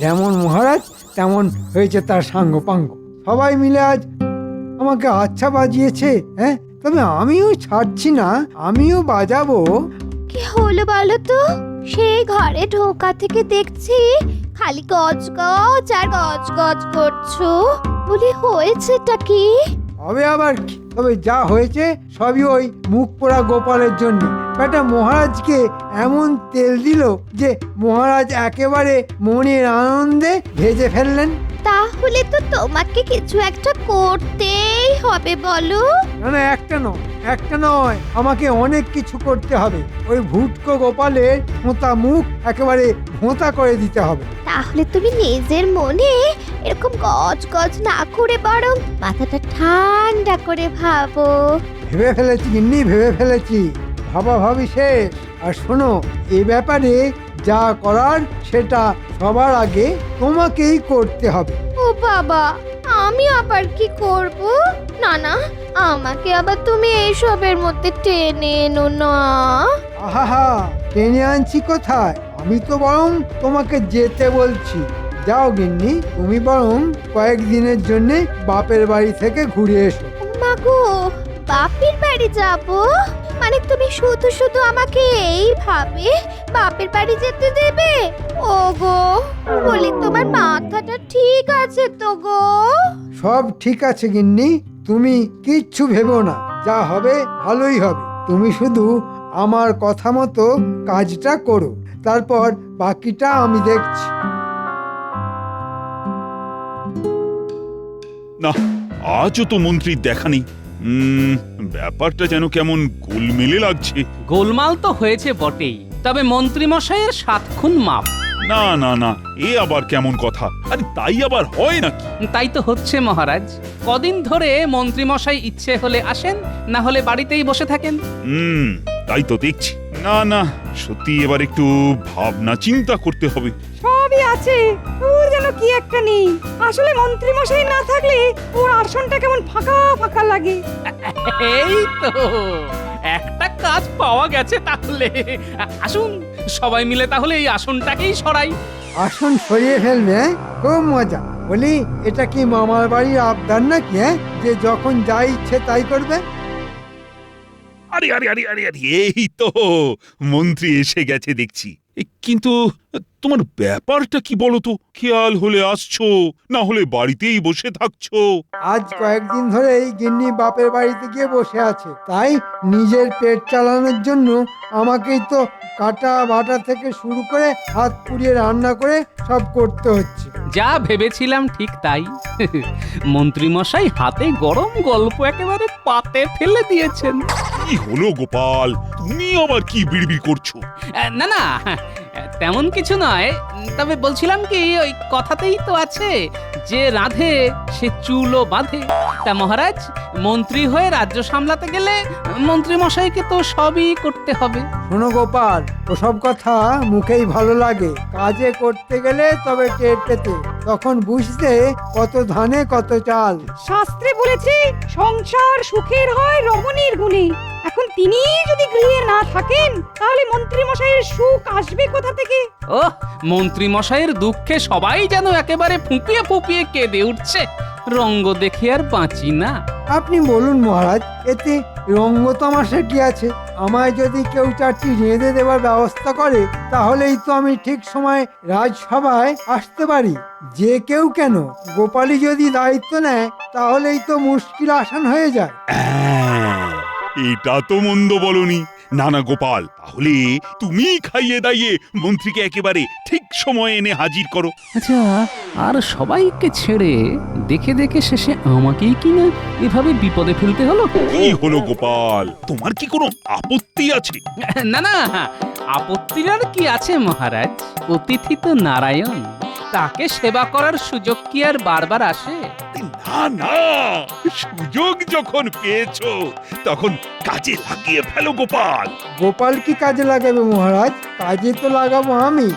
যেমন মহারাজ তেমন হয়েছে তার সাঙ্গপাঙ্গ। সবাই মিলে আজ আমাকে আচ্ছা বাজিয়েছে। হ্যাঁ, তবে আমিও ছাড়ছি না, আমিও বাজাবো। কি হলো বলো তো? সেই ঘরে ঢোকা থেকে দেখছি খালি গজ গজ আর গজ গজ করছো। বলি হয়েছেটা কি? হবে আবার কি? তবে যা হয়েছে সবই ওই মুখ পোড়া গোপালের জন্য। বেটা মহারাজকে এমন তেল দিল যে মহারাজ একেবারে মনের আনন্দে ভেজে ফেললেন। তাহলে তো তোমাকে কিছু একটা করতেই হবে বলো। না না, একটা নয়, আমাকে অনেক কিছু করতে হবে। ওই ভুটকো গোপালের মোটা মুখ একেবারে ভোঁতা করে দিতে হবে। তাহলে তুমি নিজের মনে এরকম গজ গজ না করে বরং মাথাটা ঠান্ডা করে ভাবো। ভেবে ফেলেছি গিন্নি, ভেবে ফেলেছি। ভাবাভাবি শেষ। আর শোনো, এ ব্যাপারে যা করার সেটা সবার আগে তোমাকেই করতে হবে। ও বাবা, আমি আবার কি করব? না না, আমাকে আবার তুমি এইসবের মধ্যে টেনে এনো না। আহা, টেনে আনছি কোথায়? আমি তো বরং তোমাকে যেতে বলছি। যাও গিন্নি, তুমি বরং কয়েকদিনের জন্য বাপের বাড়ি থেকে ঘুরে এসো। মাগো, বাপের বাড়ি যাব? মানে তুমি শুধু শুধু আমাকে এইভাবে বাপের বাড়ি যেতে দেবে? ওগো, বলি তোমার মাথাটা ঠিক আছে তো গো? সব ঠিক আছে গিন্নি, তুমি কিচ্ছু ভেবো না। যা হবে ভালোই হবে। তুমি শুধু আমার কথা মতো কাজটা করো, তারপর বাকিটা আমি দেখছি। না, আজও তো মন্ত্রীর দেখা নেই। ব্যাপারটা যেন কেমন গোলমেলে লাগছে। গোলমাল তো হয়েছে বটেই, তবে মন্ত্রী মশাইয়ের 7 খুন মাপ। না না না, এ আবার কেমন কথা? আরে তাই আবার হয় নাকি? তাই তো হচ্ছে মহারাজ। কদিন ধরে মন্ত্রী মশাই ইচ্ছে হলে আসেন, না হলে বাড়িতেই বসে থাকেন। তাই তো দেখছি। না না, সত্যি এবার একটু ভাবনা চিন্তা করতে হবে। সবই আছে, ওর যেন কি একটা নেই। আসলে মন্ত্রী মশাই না থাকলে ওর আসনটা কেমন ফাঁকা ফাঁকা লাগে। এই তো একটা কাজ পাওয়া গেছে। তাহলে আসুন সবাই মিলে তাহলে এই আসনটাকেই সরাই। আসন সরিয়ে ফেলবে? খুব মজা। বলি, এটা কি মামার বাড়ির আবদার নাকি? যে যখন যা ইচ্ছে তাই করবে? আরে আরে আরে আরে আরে, এই তো মন্ত্রী এসে গেছে দেখছি। কিন্তু তোমার ব্যাপারটা কি বলো তো? খেয়াল হলে আসছো, না হলে বাড়িতেই বসে থাকছো। আজ কয়েকদিন ধরে এই গিন্নি বাপের বাড়িতে গিয়ে বসে আছে, তাই নিজের পেট চালানোর জন্য আমাকেই তো কাটা বাটা থেকে শুরু করে হাত পুড়িয়ে রান্না করে সব করতে হচ্ছে। যা ভেবেছিলাম ঠিক তাই। মন্ত্রী মশাই হাতে গরম গল্প একেবারে পাতে ফেলে দিয়েছেন। কি হলো গোপাল, তুমি আবার কি বিড়বিড় করছো? না না, তেমন কিছু নয়। তবে বলছিলাম কি, ওই কথাতেই তো আছে যে রাধে সে চুলও বাঁধে। তা মহারাজ, মন্ত্রী হয়ে রাজ্য সামলাতে গেলে মন্ত্রী মশাইকে তো সবই করতে হবে। শোনো গোপাল, ওসব কথা মুখেই ভালো লাগে, কাজে করতে গেলে তবে টের পেতে, তখন বুঝতে কত ধানে কত চাল। শাস্ত্রে বলেছে সংসার সুখের হয় রমণীর গুণে। এখন তিনি যদি গৃহে না থাকেন তাহলে মন্ত্রী মশাইয়ের সুখ আসবে কোথা থেকে? ও, মন্ত্রী মশাইয়ের দুঃখে সবাই যেন একেবারে ফুঁপিয়ে ফুঁপিয়ে কেঁদে উঠছে। রঙ্গ দেখে আর বাঁচি না। আপনি বলুন মহারাজ, এতে রঙ্গ তামাশা কি আছে? আমায় যদি কেউ 4টি রেঁধে দেওয়ার ব্যবস্থা করে, তাহলেই তো আমি ঠিক সময় রাজসভায় আসতে পারি। যে কেউ কেন, গোপালই যদি দায়িত্ব নেয় তাহলেই তো মুশকিল আসান হয়ে যায়। এটা তো মন্দ বলনি। না না গোপাল, তাহলে তুমি খাইয়ে দাইয়ে মন্ত্রীকে একেবারে ঠিক সময়ে এনে হাজির করো। আচ্ছা, আর সবাইকে ছেড়ে দেখে দেখে শেষে আমাকেই কিনা এভাবে বিপদে ফেলতে হলো। কি হলো গোপাল, তোমার কি কোনো আপত্তি আছে? না না, আপত্তির আর কি আছে মহারাজ? অতিথি তো নারায়ণ, তাকে সেবা করার সুযোগ কি আর বারবার আসে? না না, সুযোগ যখন পেয়েছো তখন কাজে লাগিয়ে ফেলো গোপাল। গোপাল কি কাজে লাগাবে মহারাজ? কাজে তো লাগাবো আমি।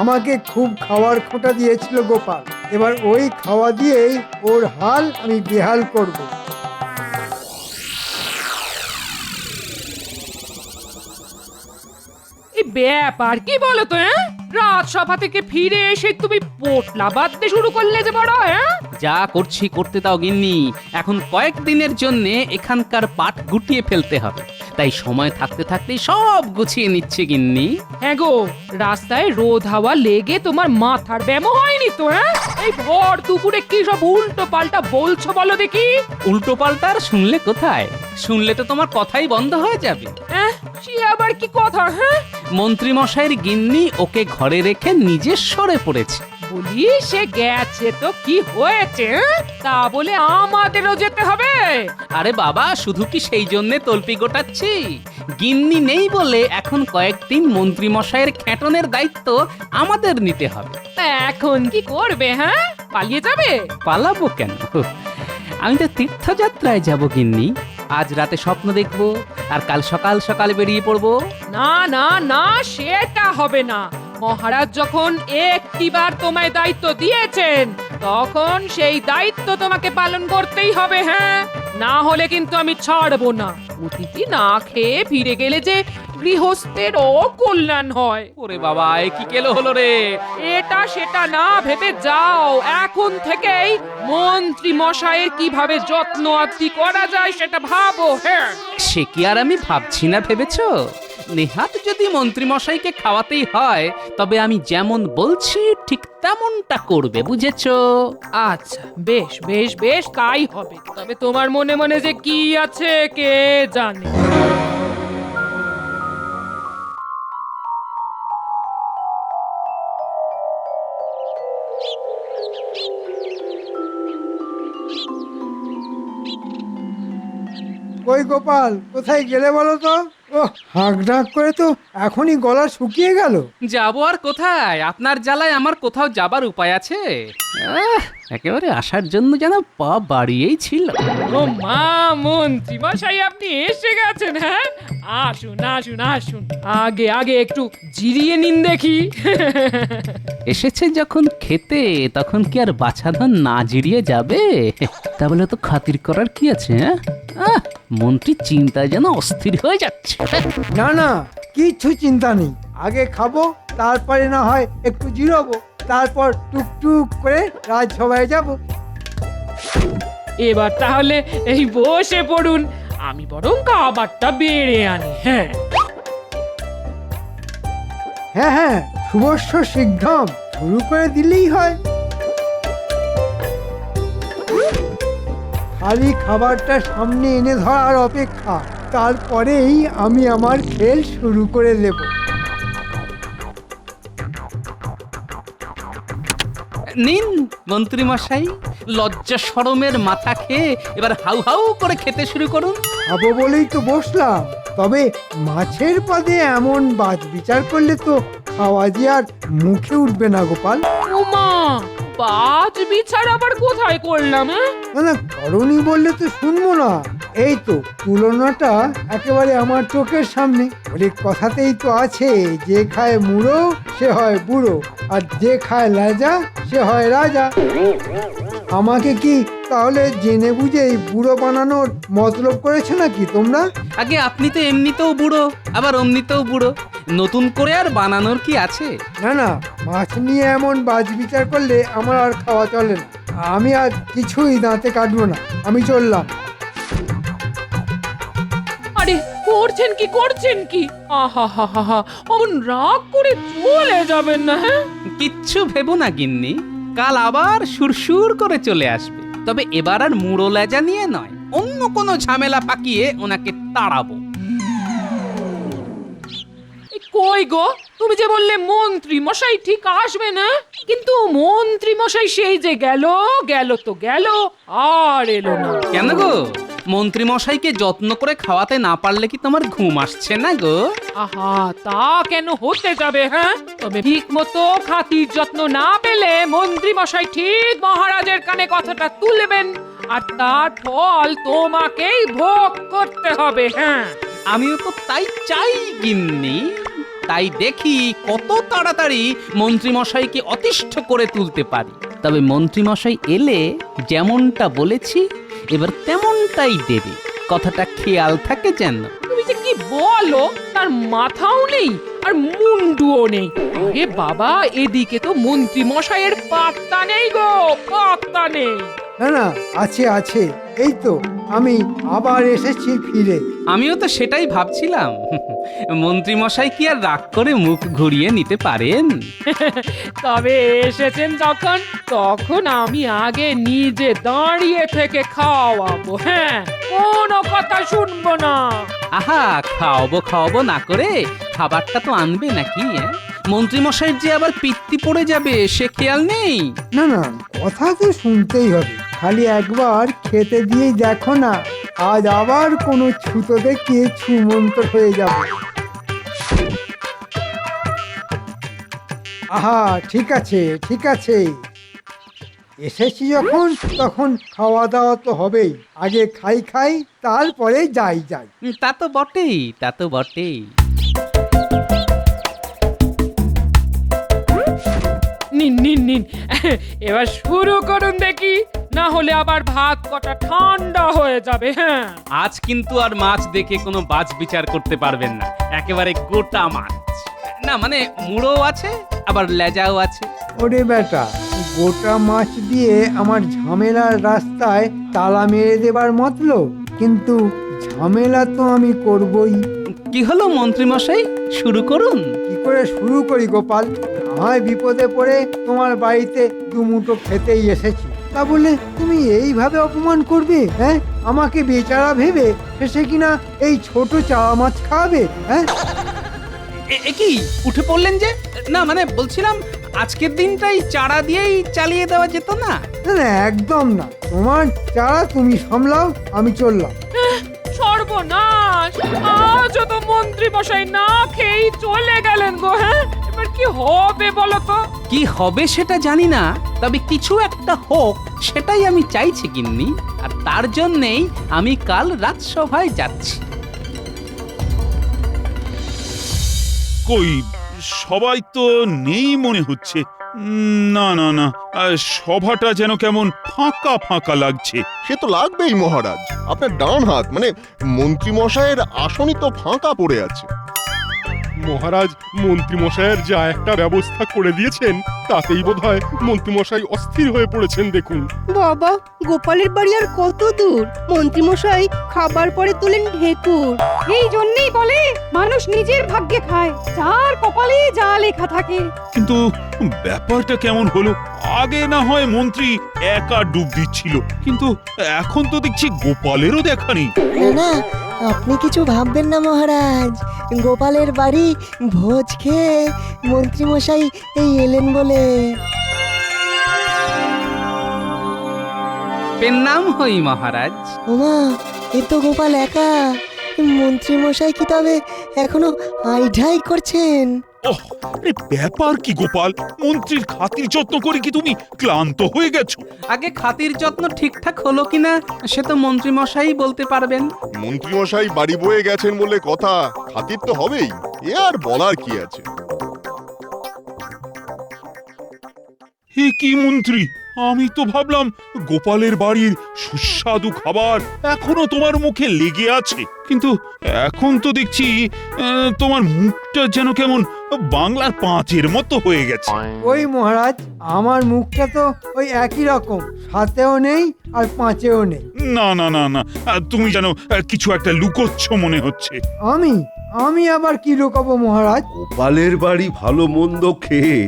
আমাকে খুব খাওয়ার খোঁটা দিয়েছিল গোপাল, এবার ওই খাওয়া দিয়েই ওর হাল আমি বেহাল করব। এই ব্যাপার কি বলো তো? রাজসভা থেকে ফিরে এসে তুমি পোটলা বাঁধতে শুরু করলে যে বড়, হ্যাঁ? যা করছি করতে দাও গিন্নি, এখন কয়েকদিনের জন্য এখানকার পাট গুটিয়ে ফেলতে হবে, তাই সময় থাকতে থাকতেই সব গুছিয়ে নিচ্ছে গিন্নি। হ্যাঁ গো, রাস্তায় রোদ হাওয়া লেগে তোমার মাথার ব্যামো হয়নি তো, হ্যাঁ? এই ভর দুপুরে কি সব উল্টো পাল্টা বলছো বলো দেখি। উল্টো পাল্টার শুনলে কোথায়, শুনলে তো তোমার কথাই বন্ধ হয়ে যাবে। হ্যাঁ, সে আবার কি কথা, হ্যাঁ? মন্ত্রী মশাইয়ের গিন্নি ওকে ঘরে রেখে নিজে সরে পড়েছে। বলি সে গেছে তো কি হয়েছে, হ্যাঁ? তা বলে আমাদেরও যেতে হবে? আরে বাবা, শুধু কি সেই জন্যে তল্পি গোটাচ্ছি? গিন্নি নেই বলে এখন কয়েকদিন মন্ত্রী মশাইয়ের খ্যাটনের দায়িত্ব আমাদের নিতে হবে। তা এখন কি করবে, হ্যাঁ? পালিয়ে যাবে? পালাবো কেন, আমি তো তীর্থযাত্রায় যাব গিন্নি। আজ রাতে স্বপ্ন দেখবো আর কাল সকাল সকাল বেরিয়ে পড়বো। না না না, সেটা হবে না। মহারাজ যখন একটিবার তোমায় দায়িত্ব দিয়েছেন তখন সেই দায়িত্ব তোমাকে পালন করতেই হবে, হ্যাঁ? না হলে কিন্তু আমি ছাড়বো না। অতিথি না খেয়ে ফিরে গেলে যে গৃহস্থের অকল্যাণ হয়। ওরে বাবা, এ কি কেলো হলো রে? এটা সেটা না ভেবে যাও, এখন থেকেই মন্ত্রী মশাইয়ের কিভাবে যত্ন আত্তি করা যায় সেটা ভাবো, হ্যাঁ? সে কি আর আমি ভাবছি না ভেবেছো? নেহাত যদি মন্ত্রী মশাইকে খাওয়াতেই হয় তবে আমি যেমন বলছি ঠিক তেমনটা করবে, বুঝেছো? আচ্ছা, বেশ বেশ বেশ, তাই হবে। তবে তোমার মনে মনে যে কি আছে কে জানে। কই গোপাল, কোথায় গেলে বলো তো? ও হাঁক ডাক করে তো এখনই গলা শুকিয়ে গেল। যাবো আর কোথায়? আপনার জ্বালায় আমার কোথাও যাবার উপায় আছে? একেবারে আসার জন্য যেন পা বাড়িয়েই ছিল। ও মা, মন্ত্রী মশাই আপনি এসে গেছেন, হ্যাঁ? আসুন আসুন আসুন, আগে আগে একটু জিরিয়ে নিন দেখি। এসেছে যখন খেতে, তখন কি আর বাছাধন না জিরিয়ে যাবে? তা বলে তো খাতির করার কি আছে, হ্যাঁ? মন্ত্রী চিন্তায় যেন অস্থির হয়ে যাচ্ছে। না না, কিচ্ছু চিন্তা নেই। আগে খাবো, তারপরে না হয় একটু জিরোবো, তারপর টুকটুক করে রাজসভায় যাব। এবার তাহলে এই বসে পড়ুন, আমি বরং খাবারটা বেড়ে আনি, হ্যাঁ? হ্যাঁ হ্যাঁ, শুভস্য শীঘ্রম, শুরু করে দিলেই হয়। খালি খাবারটা সামনে এনে ধরার অপেক্ষা, তারপরেই আমি আমার খেল শুরু করে দেব। নিন মন্ত্রী মশাই, লজ্জা শরমের মাথা খেয়ে এবার হাউ হাউ করে খেতে শুরু করুন। খাবো বলেই তো বসলাম, তবে মাছের পদে এমন বাজ বিচার করলে তো খাওয়া যে আর মুখে উঠবে না গোপাল। ওমা, বাজ বিচার আবার কোথায় করলাম, হ্যাঁ? না না, করনি বললে তো শুনবো না। এই তো তুলনাটা একেবারে আমার চোখের সামনে। ওই কথাতেই তো আছে, যে খায় মুড়ো সে হয় বুড়ো, আর যে খায় লেজা সে হয় রাজা। আমাকে কি তাহলে জেনে বুঝে এই বুড়ো বানানোর মতলব করেছো নাকি তোমরা? আগে আপনি তো এমনিতেও বুড়ো, আবার অমনিতেও বুড়ো, নতুন করে আর বানানোর কি আছে? না না, মাছ নিয়ে এমন বাজ বিচার করলে আমার আর খাওয়া চলে না। আমি আর কিছুই দাঁতে কাটবো না, আমি চললাম। আরে করছেন কি, করছেন কি? আহা হা হা হা, অমন রাগ করে চলে যাবেন না, হ্যাঁ? কিচ্ছু ভেবো না গিন্নি, কাল আবার সুরসুর করে চলে আসবে। তবে এবার আর মুড়ো লেজা নিয়ে নয়, অন্য কোনো ঝামেলা পাকিয়ে ওনাকে তাড়াবো। এই কই গো, তুমি যে বললে মন্ত্রী মশাই ঠিক আসবে না, কিন্তু মন্ত্রী মশাই সেই যে গেল গেল তো গেল, আর এলো না। কেন গো, মন্ত্রী মশাইকে যত্ন করে খাওয়াতে না পারলে কি তোমার ঘুম আসছে না গো? আহা, তা কেন হতে যাবে, হ্যাঁ? তবে ঠিক মতো খাতির যত্ন না পেলে মন্ত্রী মশাই ঠিক মহারাজের কানে কথাটা তুলবেন, আর তার ফল তোমাকেই ভোগ করতে হবে, হ্যাঁ? আমিও তো তাই চাই গিন্নি, তাই দেখি কত তাড়াতাড়ি মন্ত্রী মশাইকে অতিষ্ঠ করে তুলতে পারি। তবে মন্ত্রী মশাই এলে যেমনটা বলেছি এবার তেমনটাই দেবে, কথাটা খেয়াল থাকে যেন। তুমি যে কি বলো, তার মাথাও নেই। আর মুন্ডুও নেই। আরে বাবা, এদিকে তো মন্ত্রী মশাইয়ের পাত্তা নেই গো, পাত্তা নেই। না না, আছে আছে, এই তো আমি আবার এসেছি ফিরে। আমিও তো সেটাই ভাবছিলাম। মন্ত্রী মশাই কি আর রাগ করে মুখ ঘুরিয়ে নিতে পারেন? তবে এসেছেন যখন, তখন আমি আগে নিজে দাঁড়িয়ে থেকে খাওয়াবো। হ্যাঁ, কোনো কথা শুনবো না। আহা, খাওয়াবো খাওয়াবো না করে খাবারটা তো আনবে নাকি? মন্ত্রী মশাইয়ের যে আবার পিত্তি পড়ে যাবে সে খেয়াল নেই। না না, কথা তো শুনতেই হবে, খালি একবার খেতে দিয়েই দেখো না, আজ আবার কোনো ছুতো দেখে ছুমন্ত হয়ে যাবে। আহা, ঠিক আছে ঠিক আছে, এসেছি যখন তখন খাওয়া দাওয়া তো হবেই। আগে খাই খাই, তারপরে যাই যাই। তা তো বটেই, তা তো বটেই। নিন নিন নিন, এবার শুরু করুন দেখি, না হলে আবার ভাত কটা ঠান্ডা হয়ে যাবে। হ্যাঁ, আজ কিন্তু আর মাছ দেখে কোনো বাছ বিচার করতে পারবেন না, একেবারে গোটা মাছ। না মানে মুড়োও আছে, আবার লেজাও আছে। ওরে বেটা, গোটা মাছ দিয়ে আমার ঝামেলার রাস্তায় তালা মেরে দেবার মতলব, কিন্তু ঝামেলা তো আমি করবই। কি হলো মন্ত্রী মশাই, শুরু করুন। কি করে শুরু করি গোপাল? হয় বিপদে পড়ে তোমার বাড়িতে দুমুঠো খেতেই এসেছি, তা বলে তুমি এইভাবে অপমান করবে? হ্যাঁ, আমাকে বেচারা ভেবে শেষে কিনা এই ছোট চারা মাছ খাবে? হ্যাঁ, এ কি উঠে পড়লেন যে? না মানে বলছিলাম আজকের দিনটাই চারা দিয়েই চালিয়ে দেওয়া যেত না? না না, একদম না, তোমার চারা তুমি সামলাও, আমি চললাম। সর্বনাশ, আজও তো মন্ত্রী মশাই না খেয়েই চলে গেলেন গো। হ্যাঁ, এবার কি হবে বলো তো? কি হবে সেটা জানি না, তবে কিছু একটা হোক সেটাই আমি চাইছি গিন্নি। আর তার জন্যেই আমি কাল রাজসভায় যাচ্ছি। কই সবাই তো নেই মনে হচ্ছে। না না না, সভাটা যেন কেমন ফাঁকা ফাঁকা লাগছে। সে তো লাগবেই মহারাজ, আপনার ডান হাত মানে মন্ত্রী মশাইয়ের আসনই তো ফাঁকা পড়ে আছে। মহারাজ মন্ত্রী মশাইয়ের যা একটা ব্যবস্থা করে দিয়েছেন তাতেই বোধহয় মন্ত্রী মশাই অস্থির হয়ে পড়েছেন। দেখুন বাবা, গোপালের বাড়ি আর কত দূর? মন্ত্রীমশাই খাবার পরে তোলেন ঢেকুর। এই জন্যই বলে মানুষ নিজের ভাগ্যে খায়, যার কপালে যা লেখা থাকে। কিন্তু ব্যাপারটা কেমন হলো? আগে না হয় মন্ত্রী একা ডুব দিচ্ছিল, কিন্তু এখন তো দেখছি গোপালেরও দেখা নেই। না, আপনি কিছু ভাববেন না মহারাজ। গোপালের বাড়ি ভোজ খেয়ে মন্ত্রীমশাই এই এলেন বলে। পেন নাম হই মহারাজ। ওমা, এ তো গোপাল একা। মন্ত্রীমশাই কি তবে এখনো আইঢাই করছেন? ওহ, আরে ব্যাপার কি গোপাল? মন্ত্রীর খাতির যত্ন করে কি তুমি ক্লান্ত হয়ে গেছো? আগে খাতির যত্ন ঠিকঠাক হলো কিনা সে তো মন্ত্রী মশাই বলতে পারবেন। মন্ত্রী মশাই বাড়ি বয়ে গেছেন বলে কথা, খাতির তো হবেই, এ আর বলার কি আছে। হে কি মন্ত্রী, আমি তো ভাবলাম গোপালের বাড়ির সুস্বাদু খাবার এখনো তোমার মুখে লেগে আছে, কিন্তু এখন তো দেখছি তোমার মুখটা যেন কেমন বাংলার পাঁচের মতো হয়ে গেছে। ওই মহারাজ, আমার মুখটা তো ওই একই রকম, সাতেও নেই আর পাঁচেও নেই। না না না না, তুমি যেন কিছু একটা লুকোচ্ছ মনে হচ্ছে। আমি আবার কি লুকাবো মহারাজ? গোপালের বাড়ি ভালো মন্দ খেয়ে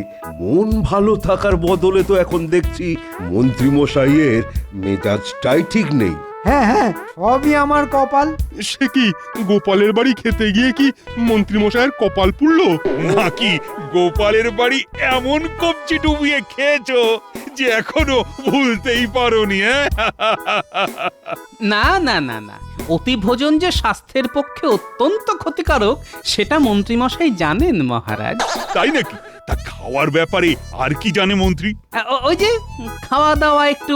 মন ভালো থাকার বদলে তো এখন দেখছি মন্ত্রী মশাইয়ের মেজাজটাই ঠিক নেই। হ্যাঁ হ্যাঁ, সবই আমার কপাল। সে কি গোপালের বাড়ি খেতে গিয়ে কি মন্ত্রী মশাইয়ের কপাল পুড়লো? নাকি গোপালের বাড়ি এমন কবজি ডুবিয়ে খেয়েছো যে এখনো ভুলতেই পারোনি? না না না না, অতি ভোজন যে স্বাস্থ্যের পক্ষে অত্যন্ত ক্ষতিকারক সেটা মন্ত্রী মশাই জানেন মহারাজ। তাই নাকি? তা খাওয়ার ব্যাপারে আর কি জানে মন্ত্রী? ওই যে খাওয়া দাওয়া একটু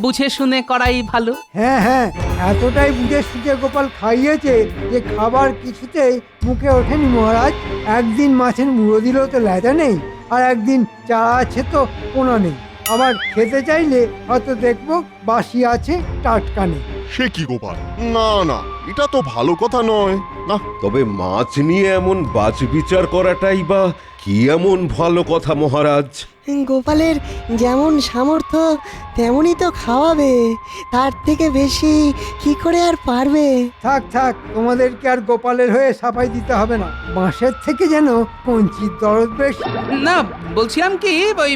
বুঝে শুনে করাই ভালো। হ্যাঁ হ্যাঁ, এতটাই বুঝে সুঝে গোপাল খাইয়েছে যে খাবার কিছুতেই মুখে ওঠেনি মহারাজ। একদিন মাছের মুড়ো দিলেও তো লেজা নেই, আর একদিন চারা আছে তো পোনা নেই। আবার খেতে চাইলে হয়তো দেখবো বাসি আছে, টাটকা নেই। সে কি গোপাল, না না, এটা তো ভালো কথা নয়। না, তবে মাছ নিয়ে এমন বাছবিচার করাটাই বা কি এমন ভালো কথা মহারাজ? গোপালের যেমন সামর্থ্য তেমনই তো খাওয়াবে, তার থেকে বেশি কি করে আর পারবে? থাক থাক, তোমাদেরকে আর গোপালের হয়ে সাফাই দিতে হবে না। বাঁশের থেকে যেন কঞ্চির দরদ বেশি। না, বলছিলাম কি ওই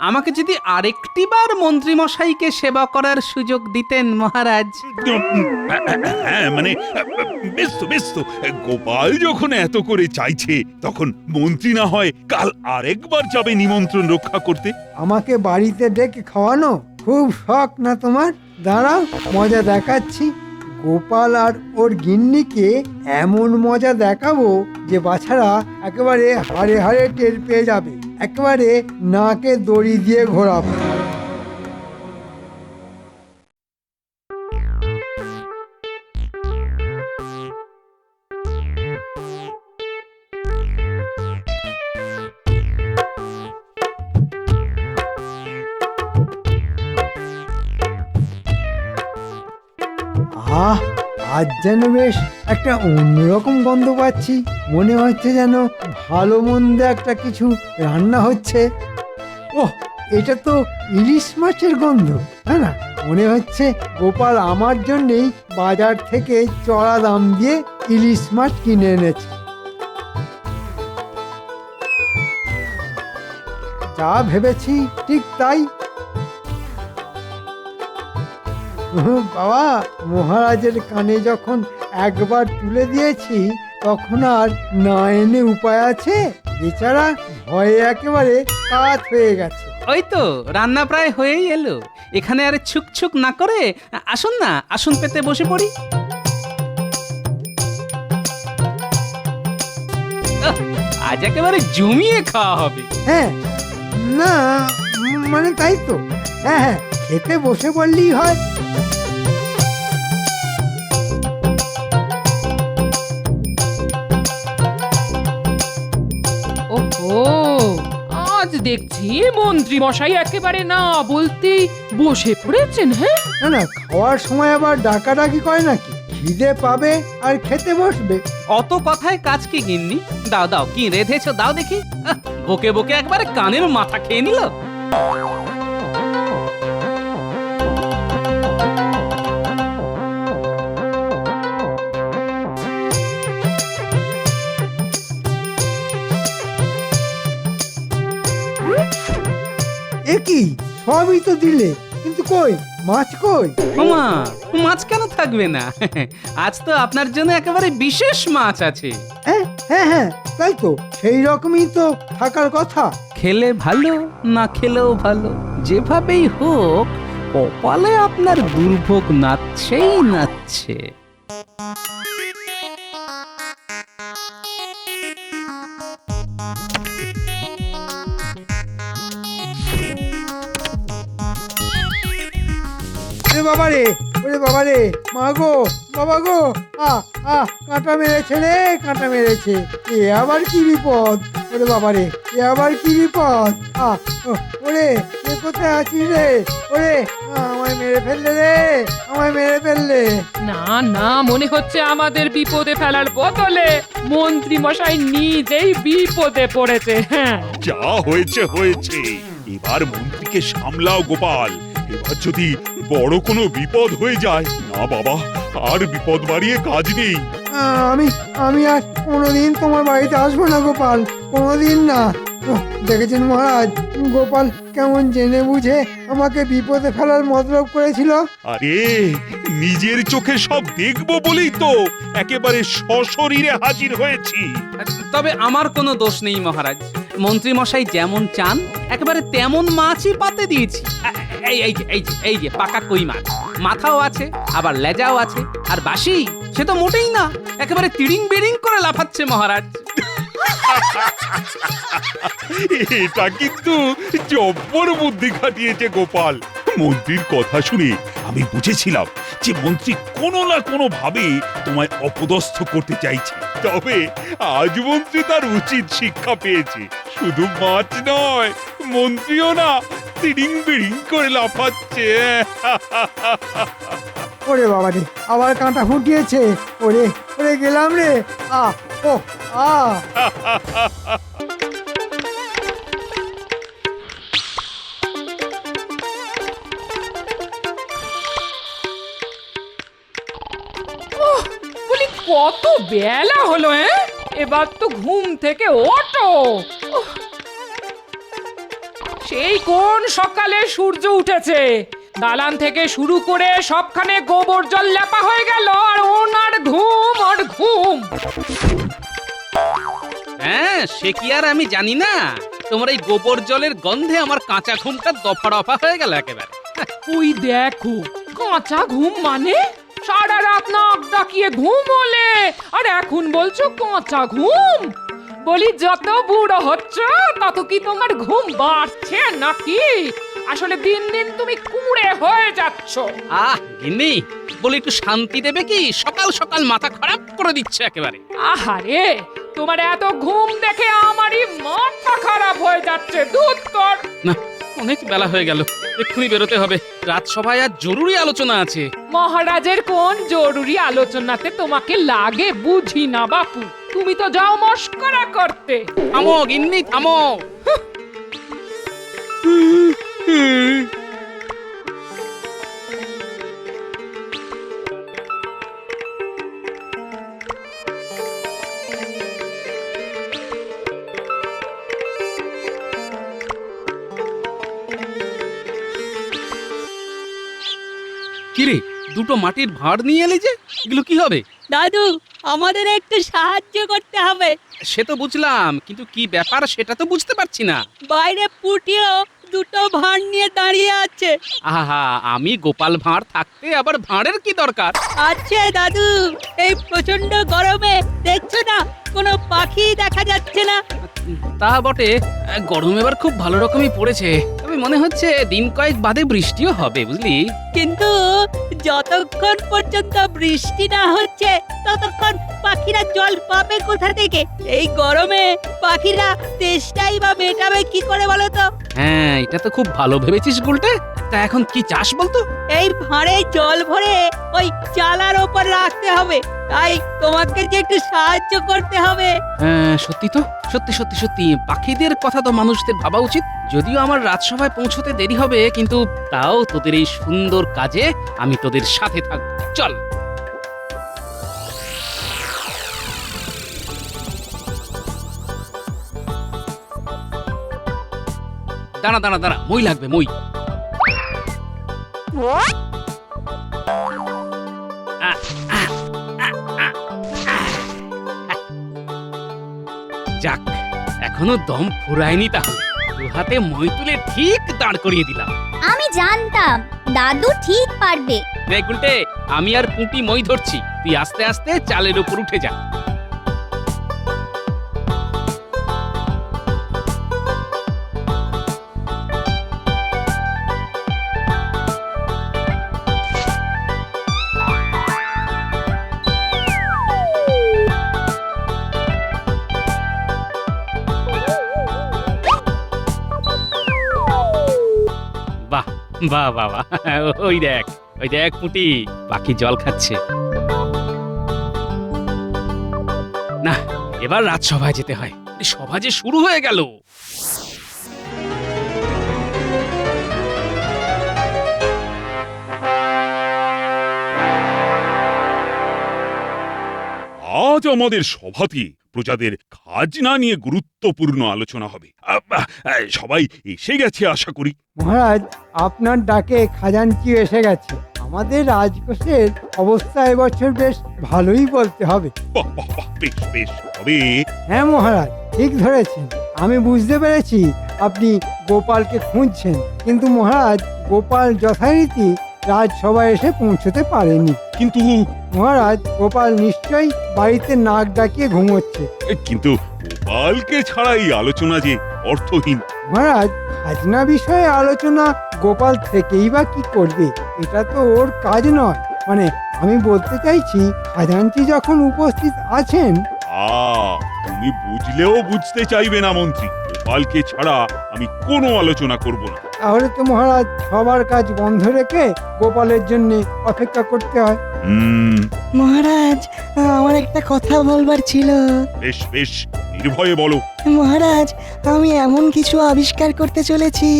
আমাকে যদি আরেকটি বার মন্ত্রী মশাইকে সেবা করার সুযোগ দিতেন মহারাজ। হ্যাঁ মানে বেশ তো গোপাল যখন এত করে চাইছে তখন মন্ত্রী না হয় কাল আরেকবার যাবে নিমন্ত্রণ রক্ষা করতে। আমাকে বাড়িতে ডেকে খাওয়ানো খুব শখ না তোমার? দাঁড়াও, মজা দেখাচ্ছি। গোপাল আর ওর গিন্নিকে এমন মজা দেখাবো যে বাছারা একেবারে হাড়ে হাড়ে টের পেয়ে যাবে, একেবারে নাকে দড়ি দিয়ে ঘোরাবো। আহ, আজ যেন বেশ একটা অন্যরকম গন্ধ পাচ্ছি। মনে হচ্ছে যেন ভালো মন্দ একটা কিছু রান্না হচ্ছে। ওহ, এটা তো ইলিশ মাছের গন্ধ। হ্যাঁ না, মনে হচ্ছে গোপাল আমার জন্যেই বাজার থেকে চড়া দাম দিয়ে ইলিশ মাছ কিনে এনেছে। যা ভেবেছি ঠিক তাই। বাবা, মহারাজের কানে যখন একবার তুলে দিয়েছি তখন আর না এনে উপায় আছে? বেচারা ভয়ে একেবারে কাত হয়ে গেছে। ওই তো রান্না প্রায় হয়েই এলো। এখানে আর ছুক না করে আসুন না, আসুন পেতে বসে পড়ি। আজ একেবারে জমিয়ে খাওয়া হবে। হ্যাঁ, না মানে তাই তো। হ্যাঁ হ্যাঁ, খেতে বসে পড়লেই হয়। ওহো, আজ দেখছি মন্ত্রী মশাই একেবারে না বলতে বসে পড়েছেন। হ্যাঁ, না না, খাওয়ার সময় আবার ডাকাডাকি করে নাকি? খিদে পাবে আর খেতে বসবে। অত কথায় কাজ কি গিন্নি? দাও দাও, কি রেধেছো দাও দেখি। বকে বকে একবারে কানের মাথা খেয়ে নিল। এ কি, সবই তো দিলে, কিন্তু কই মাছ কই? ওমা, মাছ কেন থাকবে না? আজ তো আপনার জন্য একেবারে বিশেষ মাছ আছে। হ্যাঁ হ্যাঁ হ্যাঁ, তাই তো, সেই রকমই তো থাকার কথা। খেলে ভালো, না খেলেও ভালো, যেভাবেই হোক কপালে আপনার দুর্ভোগ নাচছেই নাচছে। বাবারে, ওরে বাবারে, মা গো, বাবা গো, কাঁটা মেরেছে রে, কাঁটা মেরেছে। এ আবার কি বিপদ? ওরে বাবারে, এ আবার কি বিপদ? ওরে, এ কোথায় আছিস রে? ওরে, আমায় মেরে ফেললে রে, আমায় মেরে ফেললে। না না, মনে হচ্ছে আমাদের বিপদে ফেলার বদলে মন্ত্রী মশাই নিজেই বিপদে পড়েছে। হ্যাঁ, যা হয়েছে হয়েছে, এবার মন্ত্রীকে সামলাও গোপাল। এবার যদি বড় কোনো বিপদ হয়ে যায়, না বাবা, আর বিপদ বাড়িয়ে কাজ নেই। আমি আর কোনোদিন তোমার বাড়িতে আসবো না গোপাল, কোনোদিন না। দেখেছেন মহারাজ, গোপাল কেমন জেনে বুঝে আমাকে বিপদে ফেলার মতলব করেছিল। আরে, নিজের চোখে সব দেখবো বলেই তো একেবারে সশরীরে হাজির হয়েছি। তবে আমার কোনো দোষ নেই মহারাজ। মন্ত্রী মশাই যেমন চান একেবারে তেমন মাছই পাতে দিয়েছি। এই যে পাকা কই মাছ, মাথাও আছে, আবার লেজাও আছে, আর বাসি সে তো মোটেই না, একেবারে তিড়িং বিড়িং করে লাফাচ্ছে মহারাজ। এটা কিন্তু জব্বর বুদ্ধি খাটিয়েছে গোপাল। মন্ত্রীর কথা শুনে আমি বুঝেছিলাম যে মন্ত্রী কোনো না কোনো ভাবে তোমায় অপদস্থ করতে চাইছে। তবে আজ মন্ত্রী তার উচিত শিক্ষা পেয়েছে। শুধু মাছ নয়, মন্ত্রীও না তিড়িং বিড়িং করে লাফাচ্ছে। ওরে বাবা রে, আবার কাঁটা ফুটিয়েছে। ওরে ওরে গেলাম রে। ও আ বলি কত বেলা হলো এবার তো ঘুম থেকে ওঠো। উফ, সেই কোন সকালে সূর্য উঠেছে, দালান থেকে শুরু করে সবখানে গোবর জল লেপা হয়ে গেল, আর ওনার ঘুম আর ঘুম। হ্যাঁ, সে কি আর আমি জানি না? তোমার এই গোবর জলের গন্ধে আমার কাঁচা ঘুমটা দফা রফা হয়ে গেল একেবারে। ওই দেখো, কাঁচা ঘুম মানে সারা রাত নাক ডাকিয়ে ঘুমোলে, আর এখন বলছো কাঁচা ঘুম? বলি যত বুড়ো হচ্ছ তত কি তোমার ঘুম বাড়ছে নাকি? আসলে দিন দিন তুমি কুঁড়ে হয়ে যাচ্ছ। গিন্নি, বলি একটু শান্তি দেবে কি? সকাল সকাল মাথা খারাপ করে দিচ্ছে একেবারে। আহারে, তোমার এত ঘুম দেখে আমারই মাথা খারাপ হয়ে যাচ্ছে। দুধ কর না, অনেক বেলা হয়ে গেল, এক্ষুনি বেরোতে হবে। রাজসভায় আর জরুরি আলোচনা আছে। মহারাজের কোন জরুরি আলোচনাতে তোমাকে লাগে বুঝি না বাপু। তুমি তো যাও মস্করা করতে। থামো গিন্নি, থামো। কিরে, দুটো মাটির ভাঁড় নিয়ে এলি যে, এগুলো কি হবে? দাদু, আমাদের একটু সাহায্য করতে হবে। সে তো বুঝলাম, কিন্তু কি ব্যাপার সেটা তো বুঝতে পারছি না। বাইরে পুটিও দুটো ভাঁড় নিয়ে দাঁড়িয়ে আছে। আহা, আমি গোপাল ভাঁড় থাকতে আবার ভাঁড়ের কি দরকার? আছে দাদু, এই প্রচন্ড গরমে দেখছো না কোনো পাখি দেখা যাচ্ছে না। তা বটে, গরম এবার খুব ভালো রকমই পড়েছে। তবে মনে হচ্ছে দিন কয়েক বাদে বৃষ্টিও হবে, বুঝলি? কিন্তু যতক্ষণ পর্যন্ত বৃষ্টি না হচ্ছে ততক্ষণ পাখিরা জল পাবে কোথা থেকে? এই গরমে পাখিরা তেষ্টাই বা মেটাবে কি করে বলো তো? হ্যাঁ, এটা তো খুব ভালো ভেবেছিস গুলটে। তা এখন কি চাস বলতো? এই ভাঁড়ে জল ভরে ওই চালার ওপর রাখতে হবে। তাই তোমাকে যে একটু সাহায্য করতে হবে। হ্যাঁ, সত্যি তো, সত্যি সত্যি সত্যি পাখিদের কথা তো মানুষদের ভাবা উচিত। যদিও আমার রাজসভায় পৌঁছতে দেরি হবে, কিন্তু তাও তোদের এই সুন্দর কাজে আমি তোদের সাথে থাকবো। চল। দাঁড়া দাঁড়া দাঁড়া, মই লাগবে, মই। যাক, এখনো দম ফুরায়নি, তাহলে দু হাতে মই তুলে ঠিক দাঁড় করিয়ে দিলাম। আমি জানতাম দাদু ঠিক পারবে। নে গুলটে, আমি আর পুঁটি মই ধরছি, তুই আস্তে আস্তে চালের উপর উঠে যা। বাহ বাহ বাহ বাহ, ওই দেখ, ওই দেখ পুঁটি, পাখি জল খাচ্ছে। না, এবার রাজসভায় যেতে হয়। সভা যে শুরু হয়ে গেল। আজ আমাদের সভাতে প্রজাদের খাজনা নিয়ে গুরুত্বপূর্ণ আলোচনা হবে। সবাই এসে গেছে আশা করি। মহারাজ, আপনার ডাকে খাজানচি এসে গেছে। আমাদের রাজকোষের অবস্থা এবছর বেশ ভালোই বলতে হবে। বাহ বাহ বাহ, বেশ বেশ। তবে হ্যাঁ মহারাজ, ঠিক ধরেছেন। আমি বুঝতে পেরেছি আপনি গোপালকে খুঁজছেন, কিন্তু মহারাজ, গোপাল যথারীতি রাজসভায় এসে পৌঁছতে পারেনি। কিন্তু মহারাজ, গোপাল নিশ্চয়ই বাড়িতে নাক ডাকিয়ে ঘুমোচ্ছে। কিন্তু গোপালকে ছাড়া এই আলোচনা যে অর্থহীন। মহারাজ, খাজনা বিষয়ে আলোচনা গোপাল থেকেই বা কি করবে? এটা তো ওর কাজ নয়। মানে আমি বলতে চাইছি, খাজাঞ্চি যখন উপস্থিত আছেন। তুমি বুঝলেও বুঝতে চাইবে না মন্ত্রী। গোপালকে ছাড়া আমি কোনো আলোচনা করব না। তাহলে তো মহারাজ সবার কাজ বন্ধ রেখে গোপালের জন্য অপেক্ষা করতে হয়। মহারাজ আমার একটা কথা বলবার ছিল। বেশ বেশ, নির্ভয়ে বলো। মহারাজ আমি এমন কিছু আবিষ্কার করতে চলেছি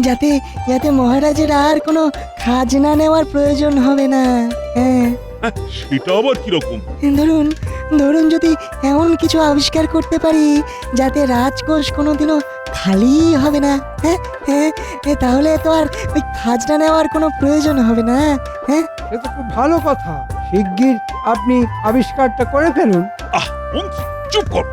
যাতে যাতে মহারাজের আর কোনো খাজনা নেওয়ার প্রয়োজন হবে না। হ্যাঁ, সেটা আবার কিরকম? ধরুন ধরুন যদি এমন কিছু আবিষ্কার করতে পারি যাতে রাজকোষ কোনোদিনও খালি হবে না। হ্যাঁ হ্যাঁ, তাহলে তো আর ওই খাজনা নেওয়ার কোনো প্রয়োজন হবে না। হ্যাঁ, সে তো খুব ভালো কথা। শিগগির আপনি আবিষ্কারটা করে ফেলুন। মন্ত্রী চুপ কর।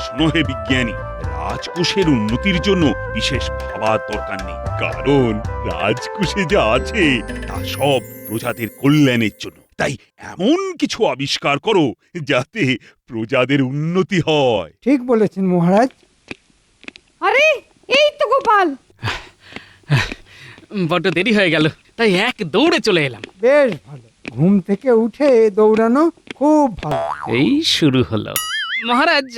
শোনো হে বিজ্ঞানী, রাজকোষের উন্নতির জন্য বিশেষ ভাবার দরকার নেই, কারণ রাজকোষে যা আছে তা সব প্রজাদের কল্যাণের জন্য। তাই এমন কিছু আবিষ্কার করো যাতে প্রজাদের উন্নতি হয়। ঠিক বলেছেন মহারাজ। আরে এই তো গোপাল। বড্ড দেরি হয়ে গেল, তাই এক দৌড়ে চলে এলাম। বেশ ভালো, ঘুম থেকে উঠে দৌড়ানো খুব ভালো। এই শুরু হলো। মহারাজ,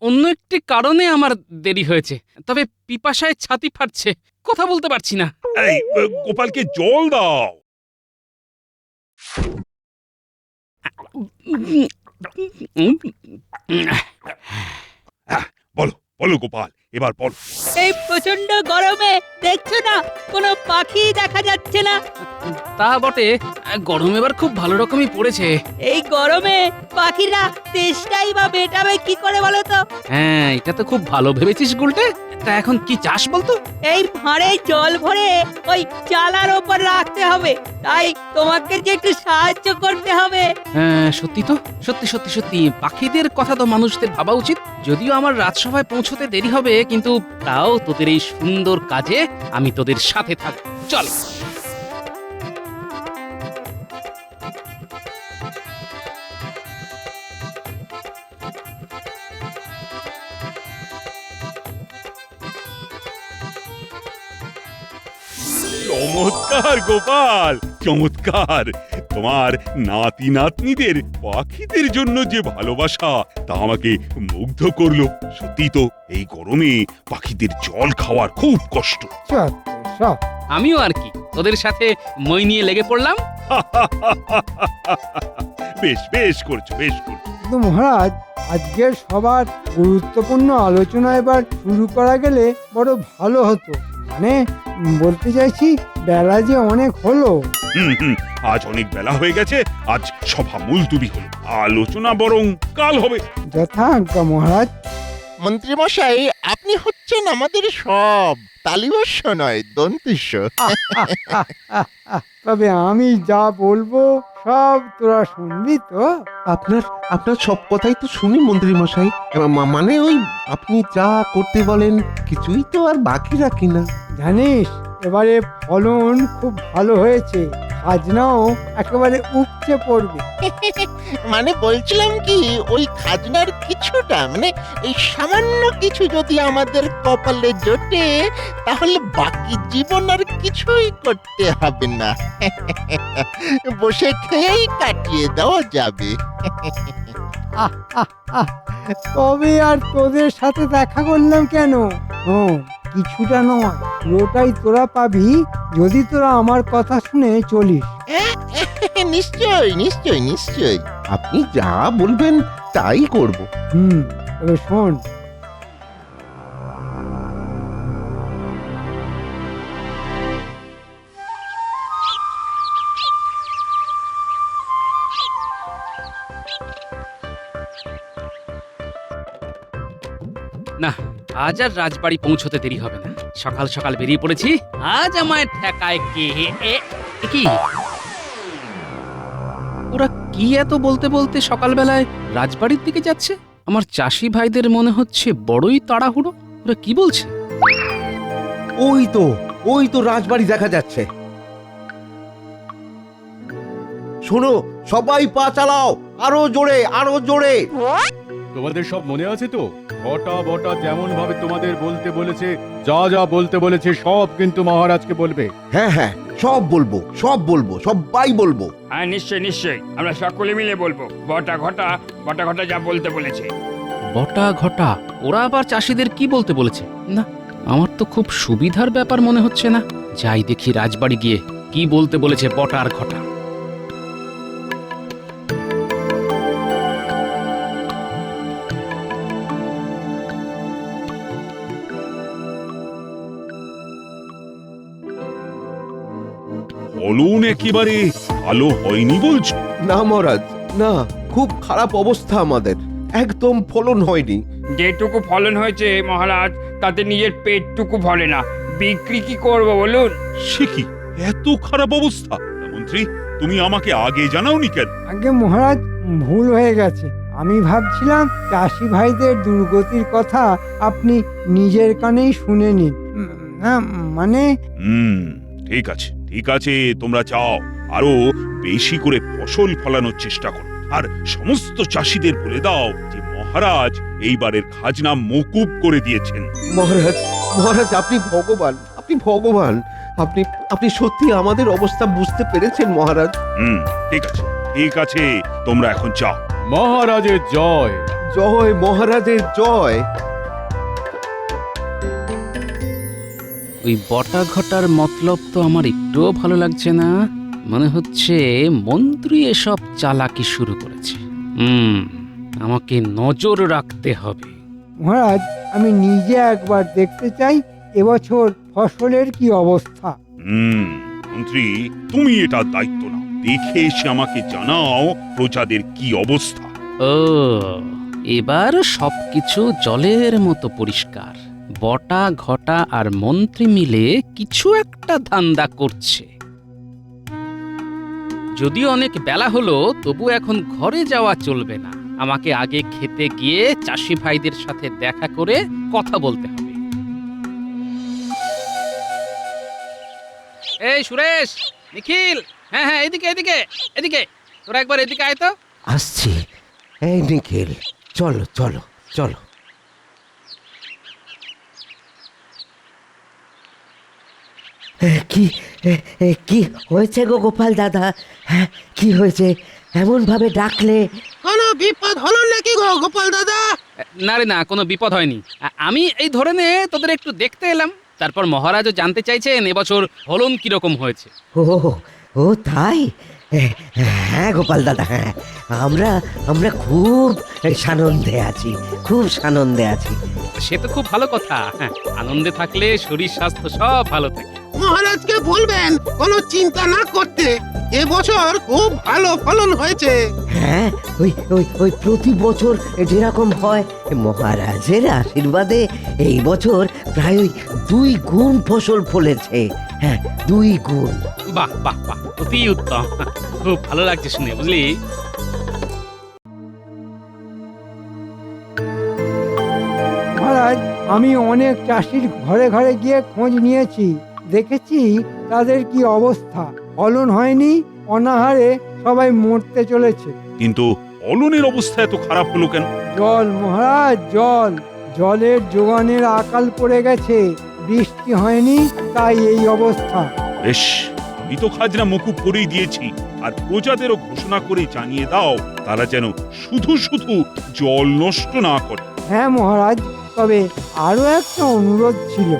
অন্য একটি কারণে আমার দেরি হয়েছে, তবে পিপাসায় ছাতি ফাটছে, কথা বলতে পারছি না। এই গোপালকে জল দাও। বলো বলো গোপাল, এবার বলো। এই প্রচন্ড গরমে দেখছো না কোনো পাখি দেখা যাচ্ছে না। তা বটে, গরম এবার খুব ভালো রকমই পড়েছে। এই গরমে পাখিরা তেষ্টাই বা মেটাবে কি করে বলো তো? হ্যাঁ, এটা তো খুব ভালো ভেবেছিস গুলটে। তা এখন কি চাস বলতো? এই ভাঁড়ে জল ভরে ওই চালার ওপর রাখতে হবে, তাই তোমাকে যে একটু সাহায্য করতে হবে। হ্যাঁ, সত্যি তো, সত্যি সত্যি সত্যি পাখিদের কথা তো মানুষদের ভাবা উচিত। যদিও আমার রাজসভায় পৌঁছতে দেরি হবে, কিন্তু তাও তোদের এই সুন্দর কাজে আমি তোদের সাথে থাকবো। চল। চমৎকার গোপাল, চমৎকার। তোমার নাতি নাতনিদের পাখিদের জন্য যে ভালোবাসা তা আমাকে মুগ্ধ করলো। সত্যি তো, এই গরমে পাখিদের জল খাওয়ার খুব কষ্ট। সব আমিও আর কি তোদের সাথে মই নিয়ে লেগে পড়লাম। বেশ বেশ করছো, বেশ করছো। কিন্তু মহারাজ, আজকের সবার গুরুত্বপূর্ণ আলোচনা এবার শুরু করা গেলে বড় ভালো হতো। মানে বলতে চাইছি, বেলা যে অনেক হলো। আজ অনেক বেলা হয়ে গেছে, আজ সভা মুলতুবি হলো, আলোচনা বরং কাল হবে। যথা আজ্ঞা মহারাজ। মন্ত্রী মশাই, আপনি হচ্ছেন আমাদের সব, তালিবস্য নয়, দন্তিস্য। তবে আমি যা বলবো সব তোরা শুনবি তো? আপনার আপনার সব কথাই তো শুনি মন্ত্রী মশাই। মানে ওই আপনি যা করতে বলেন কিছুই তো আর বাকি রাখি না। জানিস, এবারে ফলন খুব ভালো হয়েছে, খাজনাও একেবারে উপচে পড়বে। মানে বলছিলাম কি, ওই খাজনার কিছুটা, মানে এই সামান্য কিছু যদি আমাদের কপালে জোটে, তাহলে বাকি জীবন আর কিছুই করতে হবে না, বসে খেয়েই কাটিয়ে দেওয়া যাবে। তবে আর তোদের সাথে দেখা করলাম কেন? কিছুটা নয়, পুরোটাই তোরা পাবি যদি তোরা আমার কথা শুনে চলিস। নিশ্চয় নিশ্চয় নিশ্চয়, আপনি যা বলবেন তাই করব। তবে শোন, না, আজ আর রাজবাড়ি পৌঁছতে দেরি হবে না। সকাল সকাল বেরিয়ে পড়েছি, আজ আমায় ঠেকায় কে? কি ওরা কি এত বলতে বলতে সকালবেলায় রাজবাড়ির দিকে যাচ্ছে? আমার চাষি ভাইদের মনে হচ্ছে বড়ই তাড়াহুড়ো। ওরা কি বলছে? ওই তো রাজবাড়ি দেখা যাচ্ছে। শোনো, সবাই পা চালাও, আরো জোরে, আরো জোরে। তোমাদের সব মনে আছে তো? বটা যেমন ভাবে তোমাদের বলতে বলেছে, যা যা বলতে বলেছে সব কিন্তু মহারাজকে বলবে। হ্যাঁ, সব বলবো, সবাই বলবো। হ্যাঁ, নিশ্চয়ই আমরা সকলে মিলে বলবো। বটা ঘটা যা বলতে বলেছে। বটা ঘটা? ওরা আবার চাষিদের কি বলতে বলেছে? না, আমার তো খুব সুবিধার ব্যাপার মনে হচ্ছে না। যাই দেখি রাজবাড়ি গিয়ে কি বলতে বলেছে বটা আর ঘটা। ফলন একেবারে ভালো হয়নি বলছো? না মহারাজ, না, খুব খারাপ অবস্থা আমাদের, একদম ফলন হয়নি। যেটুকু ফলন হয়েছে মহারাজ, তাতে নিজের পেটটুকু ভরে না, বিক্রি কি করবো বলুন? সে কি, এত খারাপ অবস্থা? তা মন্ত্রী, তুমি আমাকে আগে জানাওনি কেন? আগে মহারাজ, ভুল হয়ে গেছে। আমি ভাবছিলাম চাষি ভাইদের দুর্গতির কথা আপনি নিজের কানেই শুনে নিন। না মানে, ঠিক আছে, ঠিক আছে, তোমরা চাও আরো বেশি করে ফসল ফলানোর চেষ্টা করো, আর সমস্ত চাষিদের বলে দাও যে মহারাজ এইবারের খাজনা মকুব করে দিয়েছেন। মহারাজ, মহারাজ, আপনি ভগবান, আপনি ভগবান, আপনি আপনি সত্যি আমাদের অবস্থা বুঝতে পেরেছেন মহারাজ। ঠিক আছে, ঠিক আছে, তোমরা এখন যাও। মহারাজের জয়। জয় মহারাজের জয়। ওই বটা ঘটার মতলব তো আমার একটুও ভালো লাগছে না। মনে হচ্ছে মন্ত্রী এসব চালাকি শুরু করেছে। আমাকে নজর রাখতে হবে। মহারাজ, আমি নিজে একবার দেখতে চাই এবছর ফসলের কি অবস্থা। মন্ত্রী, তুমি এটা দায়িত্ব নাও, দেখে এসে আমাকে জানাও প্রজাদের কি অবস্থা। ও, এবার সবকিছু জলের মতো পরিষ্কার। বটা ঘটা আর মন্ত্রী মিলে কিছু একটা ধান্দা করছে। যদিও অনেক বেলা হলো, তবু এখন ঘরে যাওয়া চলবে না। আমাকে আগে খেতে গিয়ে চাষি ভাইদের সাথে দেখা করে কথা বলতে হবে। এই সুরেশ, নিখিল, হ্যাঁ হ্যাঁ, এদিকে এদিকে এদিকে, তোরা একবার এদিকে আয় তো। আসছি। এই নিখিল, চলো চলো চলো। কি কি হয়েছে গো গোপাল দাদা? হ্যাঁ, কি হয়েছে? এমন ভাবে ডাকলে? কোনো বিপদ হলো নাকি গো গোপাল দাদা? না রে না, কোনো বিপদ হয়নি। আমি এই ধরে নে তোদের একটু দেখতে এলাম। তারপর মহারাজও জানতে চাইছেন এবছর ফলন কিরকম হয়েছে। ও ও তাই? হ্যাঁ গোপাল দাদা, হ্যাঁ, আমরা আমরা খুব সানন্দে আছি, খুব সানন্দে আছি। সে তো খুব ভালো কথা। হ্যাঁ, আনন্দে থাকলে শরীর স্বাস্থ্য সব ভালো থাকে। মহারাজকে বলবেন কোনো চিন্তা না করতে, এবছর খুব ভালো ফলন হয়েছে। হ্যাঁ, ওই ওই ওই প্রতি বছর যেরকম হয়, মহারাজের আশীর্বাদে এই বছর প্রায় ওই 2 গুণ ফসল ফলেছে। হ্যাঁ, 2 গুণ। বাহ বাহ বাহ, অতি উত্তম, খুব ভালো লাগছে শুনে, বুঝলি। মহারাজ, আমি অনেক চাষির ঘরে ঘরে গিয়ে খোঁজ নিয়েছি, দেখেছি তাদের কি অবস্থা। ফলন হয়নি, অনাহারে সবাই মরতে চলেছে। কিন্তু ফলনের অবস্থা এত খারাপ হলো কেন? জল মহারাজ, জল, জলের যোগানের আকাল পড়ে গেছে। বৃষ্টি হয়নি, তাই এই অবস্থা। বেশ, আমি তো খাজনা মকুব করেই দিয়েছি, আর প্রজাদেরও ঘোষণা করে জানিয়ে দাও তারা যেন শুধু শুধু জল নষ্ট না করে। হ্যাঁ মহারাজ, তবে আরো একটা অনুরোধ ছিল।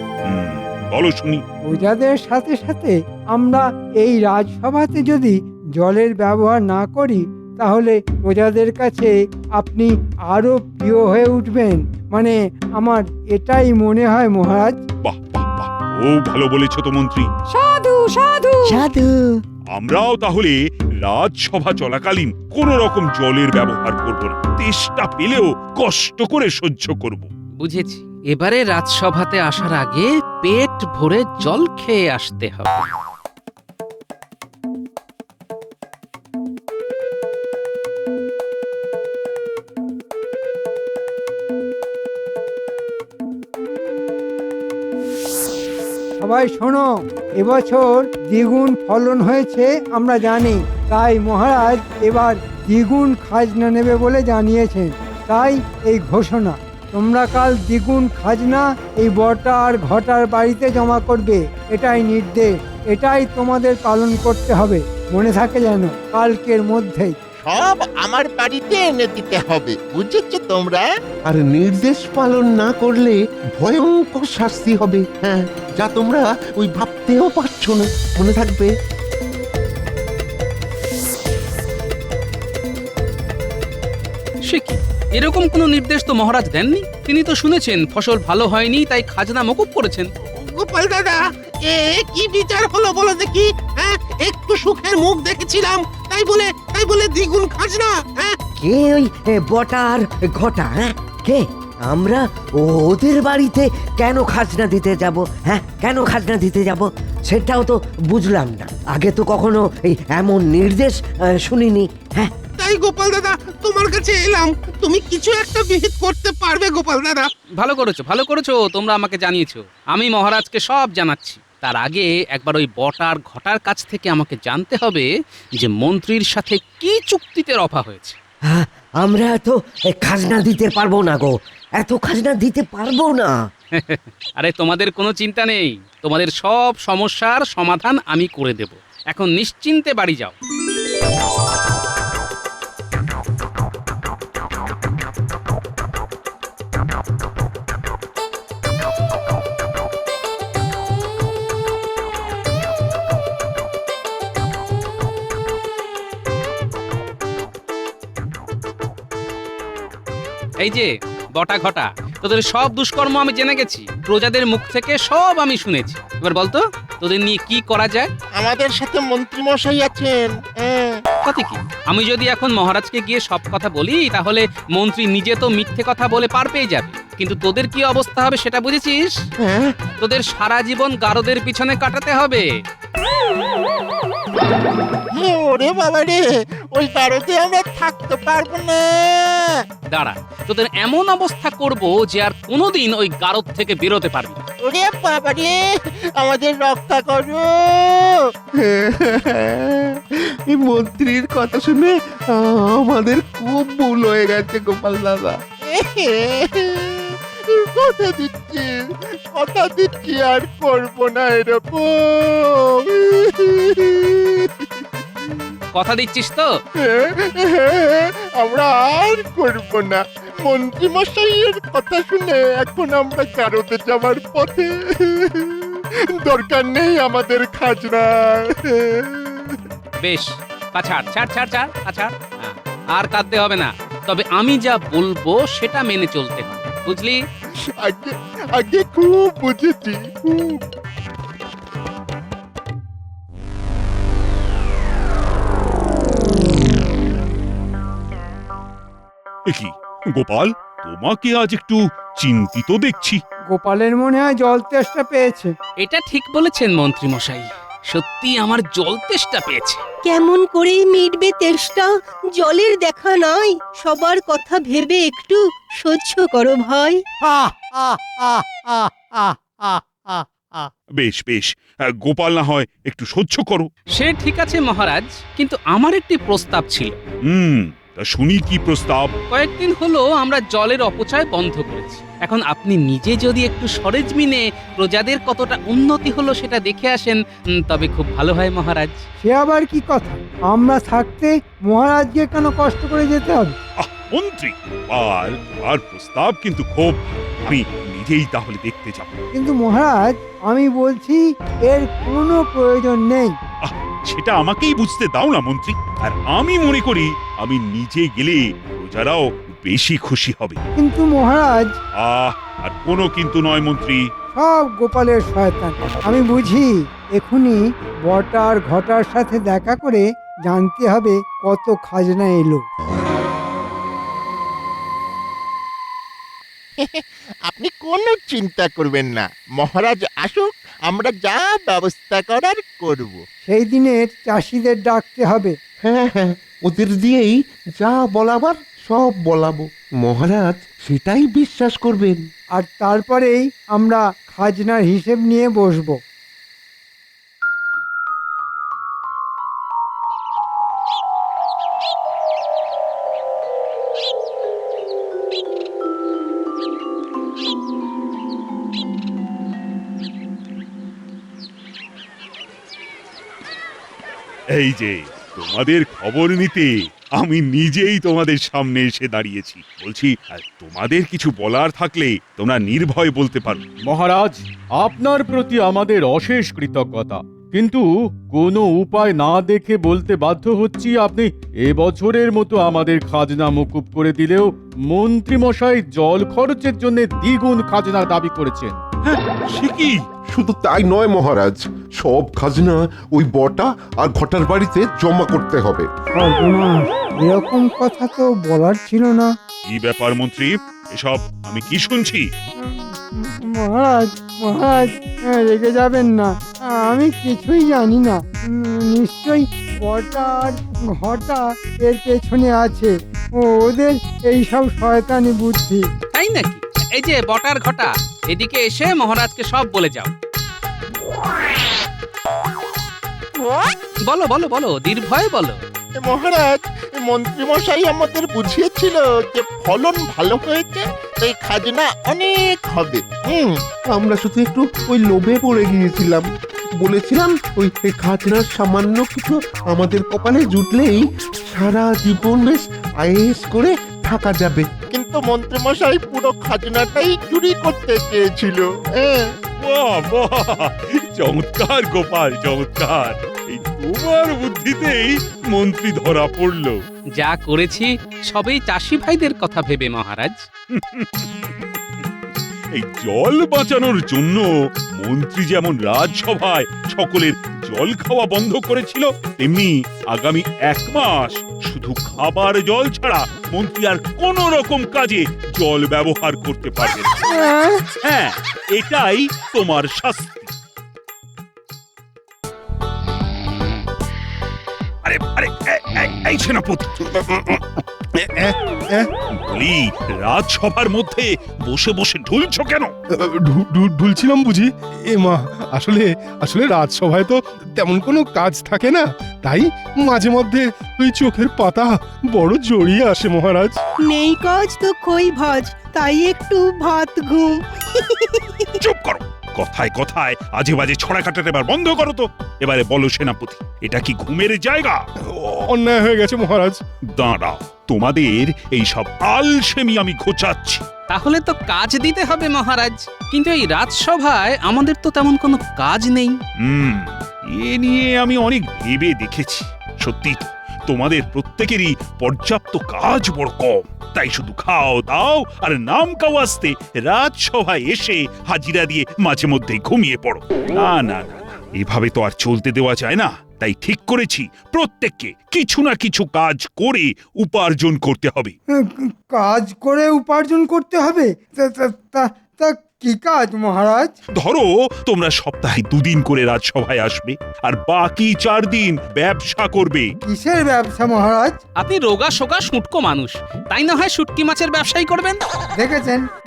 বলো শুনি। প্রজাদের সাথে সাথে আমরা এই রাজসভাতে যদি জলের ব্যবহার না করি, তাহলে প্রজাদের কাছে আপনি আরো প্রিয় হয়ে উঠবেন। মানে আমার এটাই মনে হয় মহারাজ। বাহ বাহ বাহ, ও ভালো বলেছ তো মন্ত্রী। সাধু সাধু সাধু। আমরাও তাহলে রাজসভা চলাকালীন কোন রকম জলের ব্যবহার করব না, তেষ্টা পেলেও কষ্ট করে সহ্য করব। বুঝেছি, এবারে রাজসভাতে আসার আগে পেট ভরে জল খেয়ে আসতে হবে। সবাই শোনো, এবছর দ্বিগুণ ফলন হয়েছে আমরা জানি, তাই মহারাজ এবার দ্বিগুণ খাজনা নেবে বলে জানিয়েছেন। তাই এই ঘোষণা, তোমরা কাল দ্বিগুণ খাজনা এই বটা আর ঘটার বাড়িতে জমা করবে। এটাই নির্দেশ, এটাই তোমাদের পালন করতে হবে। মনে থাকে যেন, কালকের মধ্যেই। সব আমার বাড়িতে এনে দিতে হবে, বুঝেছো তোমরা? আর নির্দেশ পালন না করলে ভয়ঙ্কর শাস্তি হবে, হ্যাঁ, যা তোমরা ওই ভাবতেও পারছো না। মনে থাকবে। সে কি, এরকম কোনো নির্দেশ তো মহারাজ দেননি। তিনি তো শুনেছেন ফসল ভালো হয়নি, তাই খাজনা মকুব করেছেন। গোপাল দাদা, এ কি বিচার হলো বলো দেখি? হ্যাঁ, একটু সুখের মুখ দেখেছিলাম, তাই বলে দ্বিগুণ খাজনা? হ্যাঁ, কে ওই বটার ঘটা? হ্যাঁ, কে? আমরা ওদের বাড়িতে কেন খাজনা দিতে যাব? হ্যাঁ, কেন খাজনা দিতে যাব সেটাও তো বুঝলাম না। আগে তো কখনো এই এমন নির্দেশ শুনিনি। হ্যাঁ, তাই গোপাল দাদা তোমার কাছে এলাম, তুমি কিছু একটা বিহিত করতে পারবে গোপাল দাদা? ভালো করেছো, তোমরা আমাকে জানিয়েছো। আমি মহারাজকে সব জানাচ্ছি। তার আগে একবার ওই বটার ঘটার কাছ থেকে আমাকে জানতে হবে যে মন্ত্রীর সাথে কি চুক্তিতে রফা হয়েছে। হ্যাঁ, আমরা তো খাজনা দিতে পারবো না গো, এত খাজনা দিতে পারবো না। আরে তোমাদের কোনো চিন্তা নেই, তোমাদের সব সমস্যার সমাধান আমি করে দেব। এখন নিশ্চিন্তে বাড়ি যাও। এই যে বটা ঘটা, তোদের সব দুষ্কর্ম আমি জেনে গেছি, প্রজাদের মুখ থেকে সব আমি শুনেছি। এবার বলতো তোদের নিয়ে কি করা যায়? আমাদের সাথে মন্ত্রী মশাই আছেন। কথা কি, আমি যদি এখন মহারাজকে গিয়ে সব কথা বলি তাহলে মন্ত্রী নিজে তো মিথ্যে কথা বলে পার পেয়ে যাবে, কিন্তু তোদের কি অবস্থা হবে সেটা বুঝেছিস? তোদের সারা জীবন গারদের পিছনে কাটাতে হবে। ওরে বাবা রে, ওই গারদে আমরা থাকতে পারবো না। দাঁড়া, তোদের এমন অবস্থা করব যে আর কোনোদিন ওই গারদ থেকে বেরোতে পারবি না। ওরে বাবা রে, আমাদের রক্ষা করো। এই মন্ত্রীর কথা শুনে আমাদের খুব ভুল হয়ে গেছে গোপাল দাদা। কথা দিচ্ছি আর করবো না এরকম। কথা দিচ্ছিস তো? আমরা আর করবো না। মন্ত্রী মশাইয়ের কথা শুনে এখন আমরা গারদে যাওয়ার পথে, দরকার নেই আমাদের খাজনা। বেশ, ছাড় ছাড় ছাড় ছাড় ছাড়, আর কাঁদতে হবে না। তবে আমি যা বলবো সেটা মেনে চলতে হবে, বুঝলি? আগে খুব বুঝেছি, খুব। কি গোপাল, তোমাকে আজ একটু চিন্তিত দেখছি। গোপালের মনে হয় জল তেষ্টা পেয়েছে। এটা ঠিক বলেছেন মন্ত্রী মশাই, সত্যি আমার জল তেষ্টা পেয়েছে। কেমন করে মিটবে তেষ্টা? জলের দেখা নাই, সবার কথা ভেবে একটু সহ্য করো ভাই। বেশ বেশ, গোপাল না হয় একটু সহ্য করো। সে ঠিক আছে মহারাজ, কিন্তু আমার একটি প্রস্তাব ছিল। তা শুনি কি প্রস্তাব? কয়েকদিন হলো আমরা জলের অপচয় বন্ধ করেছি। এখন আপনি নিজে যদি একটু সরেজমিনে প্রজাদের কতটা উন্নতি হলো সেটা দেখে আসেন, তবে খুব ভালো হয় মহারাজ। সে আবার কি কথা? আমরা থাকতে মহারাজকে কেন কষ্ট করে যেতে হবে? মন্ত্রী, আর প্রস্তাব কিন্তু খুব, আমি নিজেই তাহলে দেখতে যাব। কিন্তু মহারাজ, আমি বলছি এর কোনো প্রয়োজন নেই। সেটা আমাকেই বুঝতে দাও না মন্ত্রী। আর আমি মনে করি আমি নিজে গেলে প্রজারাও বেশি খুশি হবে। কিন্তু মহারাজ, আর কোনো কিন্তু নয় মন্ত্রী। সব গোপালের শয়তান। আমি বুঝি এখুনি বটার ঘটার সাথে দেখা করে জানতে হবে কত খাজনা এলো। আপনি কোনো চিন্তা করবেন না, মহারাজ আসুক, আমরা যা ব্যবস্থা করার করব। সেই দিনের চাষিদের ডাকতে হবে। হ্যাঁ হ্যাঁ, ওদের দিয়েই যা বলাবার সব বলাবো। মহারাজ সেটাই বিশ্বাস করবেন। আর তারপরেই আমরা খাজনার হিসেব নিয়ে বসবো। এই যে তোমাদের খবর নিতে আমি নিজেই তোমাদের সামনে এসে দাঁড়িয়েছি। বলছি তোমাদের কিছু বলার থাকলে তোমরা নির্ভয় বলতে পারো। মহারাজ, আপনার প্রতি আমাদের অশেষ কৃতজ্ঞতা, কিন্তু কোনো উপায় না দেখে বলতে বাধ্য হচ্ছি আপনি এবছরের মতো আমাদের খাজনা মকুব করে দিলেও মন্ত্রীমশাই জল খরচের জন্য দ্বিগুণ খাজনা দাবি করেছেন। সে কি? শুধু তাই নয় মহারাজ, সব খাজনা ওই বটা আর ঘটার বাড়িতে জমা করতে হবে। সর্বনাশ, এরকম কথা তো বলার ছিল না। কি ব্যাপার মন্ত্রী, এসব আমি কি শুনছি? মহারাজ মহারাজ, রেগে যাবেন না, আমি কিছুই জানি না। নিশ্চয়ই বটা আর ঘটা এর পেছনে আছে, ওদের এই সব শয়তানি বুদ্ধি। তাই নাকি? এই যে বটার ঘটা, এদিকে এসে মহারাজকে সব বলে যাও। বলো বলো বলো, নির্ভয়ে বলো। মহারাজ, মন্ত্রীমশাই আমাদের বুঝিয়েছিল যে ফলন ভালো হয়েছে, তাই খাজনা অনেক হবে। আমরা শুধু একটু ওই লোভে পড়ে গিয়েছিলাম। বলেছিলাম ওই খাজনার সামান্য কিছু আমাদের কপালে জুটলেই সারা জীবন বেশ আয়েস করে থাকা যাবে। কিন্তু মন্ত্রীমশাই পুরো খাজনাটাই চুরি করতে চেয়েছিল। বাহ বাহ, চমৎকার গোপাল, চমৎকার। এই তোমার বুদ্ধিতেই মন্ত্রী ধরা পড়লো। যা করেছি সবই চাষি ভাইদের কথা ভেবে মহারাজ। এই জল বাঁচানোর জন্য মন্ত্রী যেমন রাজসভায় সকলের জল খাওয়া বন্ধ করেছিল, তেমনি আগামী 1 মাস শুধু খাবার জল ছাড়া মন্ত্রী আর কোন রকম কাজে জল ব্যবহার করতে পারবে না। হ্যাঁ, এটাই তোমার শাস্তি। আরে আরে এই সেনাপতি, বলি রাজসভার মধ্যে বসে বসে ঢুলছো কেন? ঢুলছিলাম বুঝি। এ মা, আসলে আসলে রাজসভায় তো তেমন কোনো কাজ থাকে না, তাই মাঝে মধ্যে ওই চোখের পাতা বড় জড়িয়ে আসে মহারাজ। নেই কাজ তো কই ভাজ, তাই একটু ভাত ঘুম। চুপ করো, কথায় কথায় আজে বাজে ছড়া কাটাতে এবার বন্ধ করো তো। এবারে বলো সেনাপতি, এটা কি ঘুমের জায়গা? অন্যায় হয়ে গেছে মহারাজ। দাঁড়াও, তোমাদের এই সব আলসেমি আমি ঘোচাচ্ছি। তাহলে তো কাজ দিতে হবে মহারাজ, কিন্তু এই রাজসভায় আমাদের তো তেমন কোনো কাজ নেই। এ নিয়ে আমি অনেক ভেবে দেখেছি। সত্যি তো, তোমাদের প্রত্যেকেরই পর্যাপ্ত কাজ বড় কম, তাই শুধু খাও দাও আর নাম কাও আসতে রাজসভায় এসে হাজিরা দিয়ে মাঝে মধ্যে ঘুমিয়ে পড়ো। না না না, এভাবে তো আর চলতে দেওয়া যায় না। তাই ঠিক করেছি, প্রত্যেককে কিছু না কিছু কাজ করে উপার্জন করতে হবে। কাজ করে উপার্জন করতে হবে? তা কি কাজ মহারাজ? ধরো তোমরা সপ্তাহে 2 দিন করে রাজসভায় আসবে আর বাকি 4 দিন ব্যবসা করবে। কিসের ব্যবসা মহারাজ? আপনি রোগা শোকা শুটকো মানুষ, তাই না হয় শুটকি মাছের ব্যবসাই করবেন।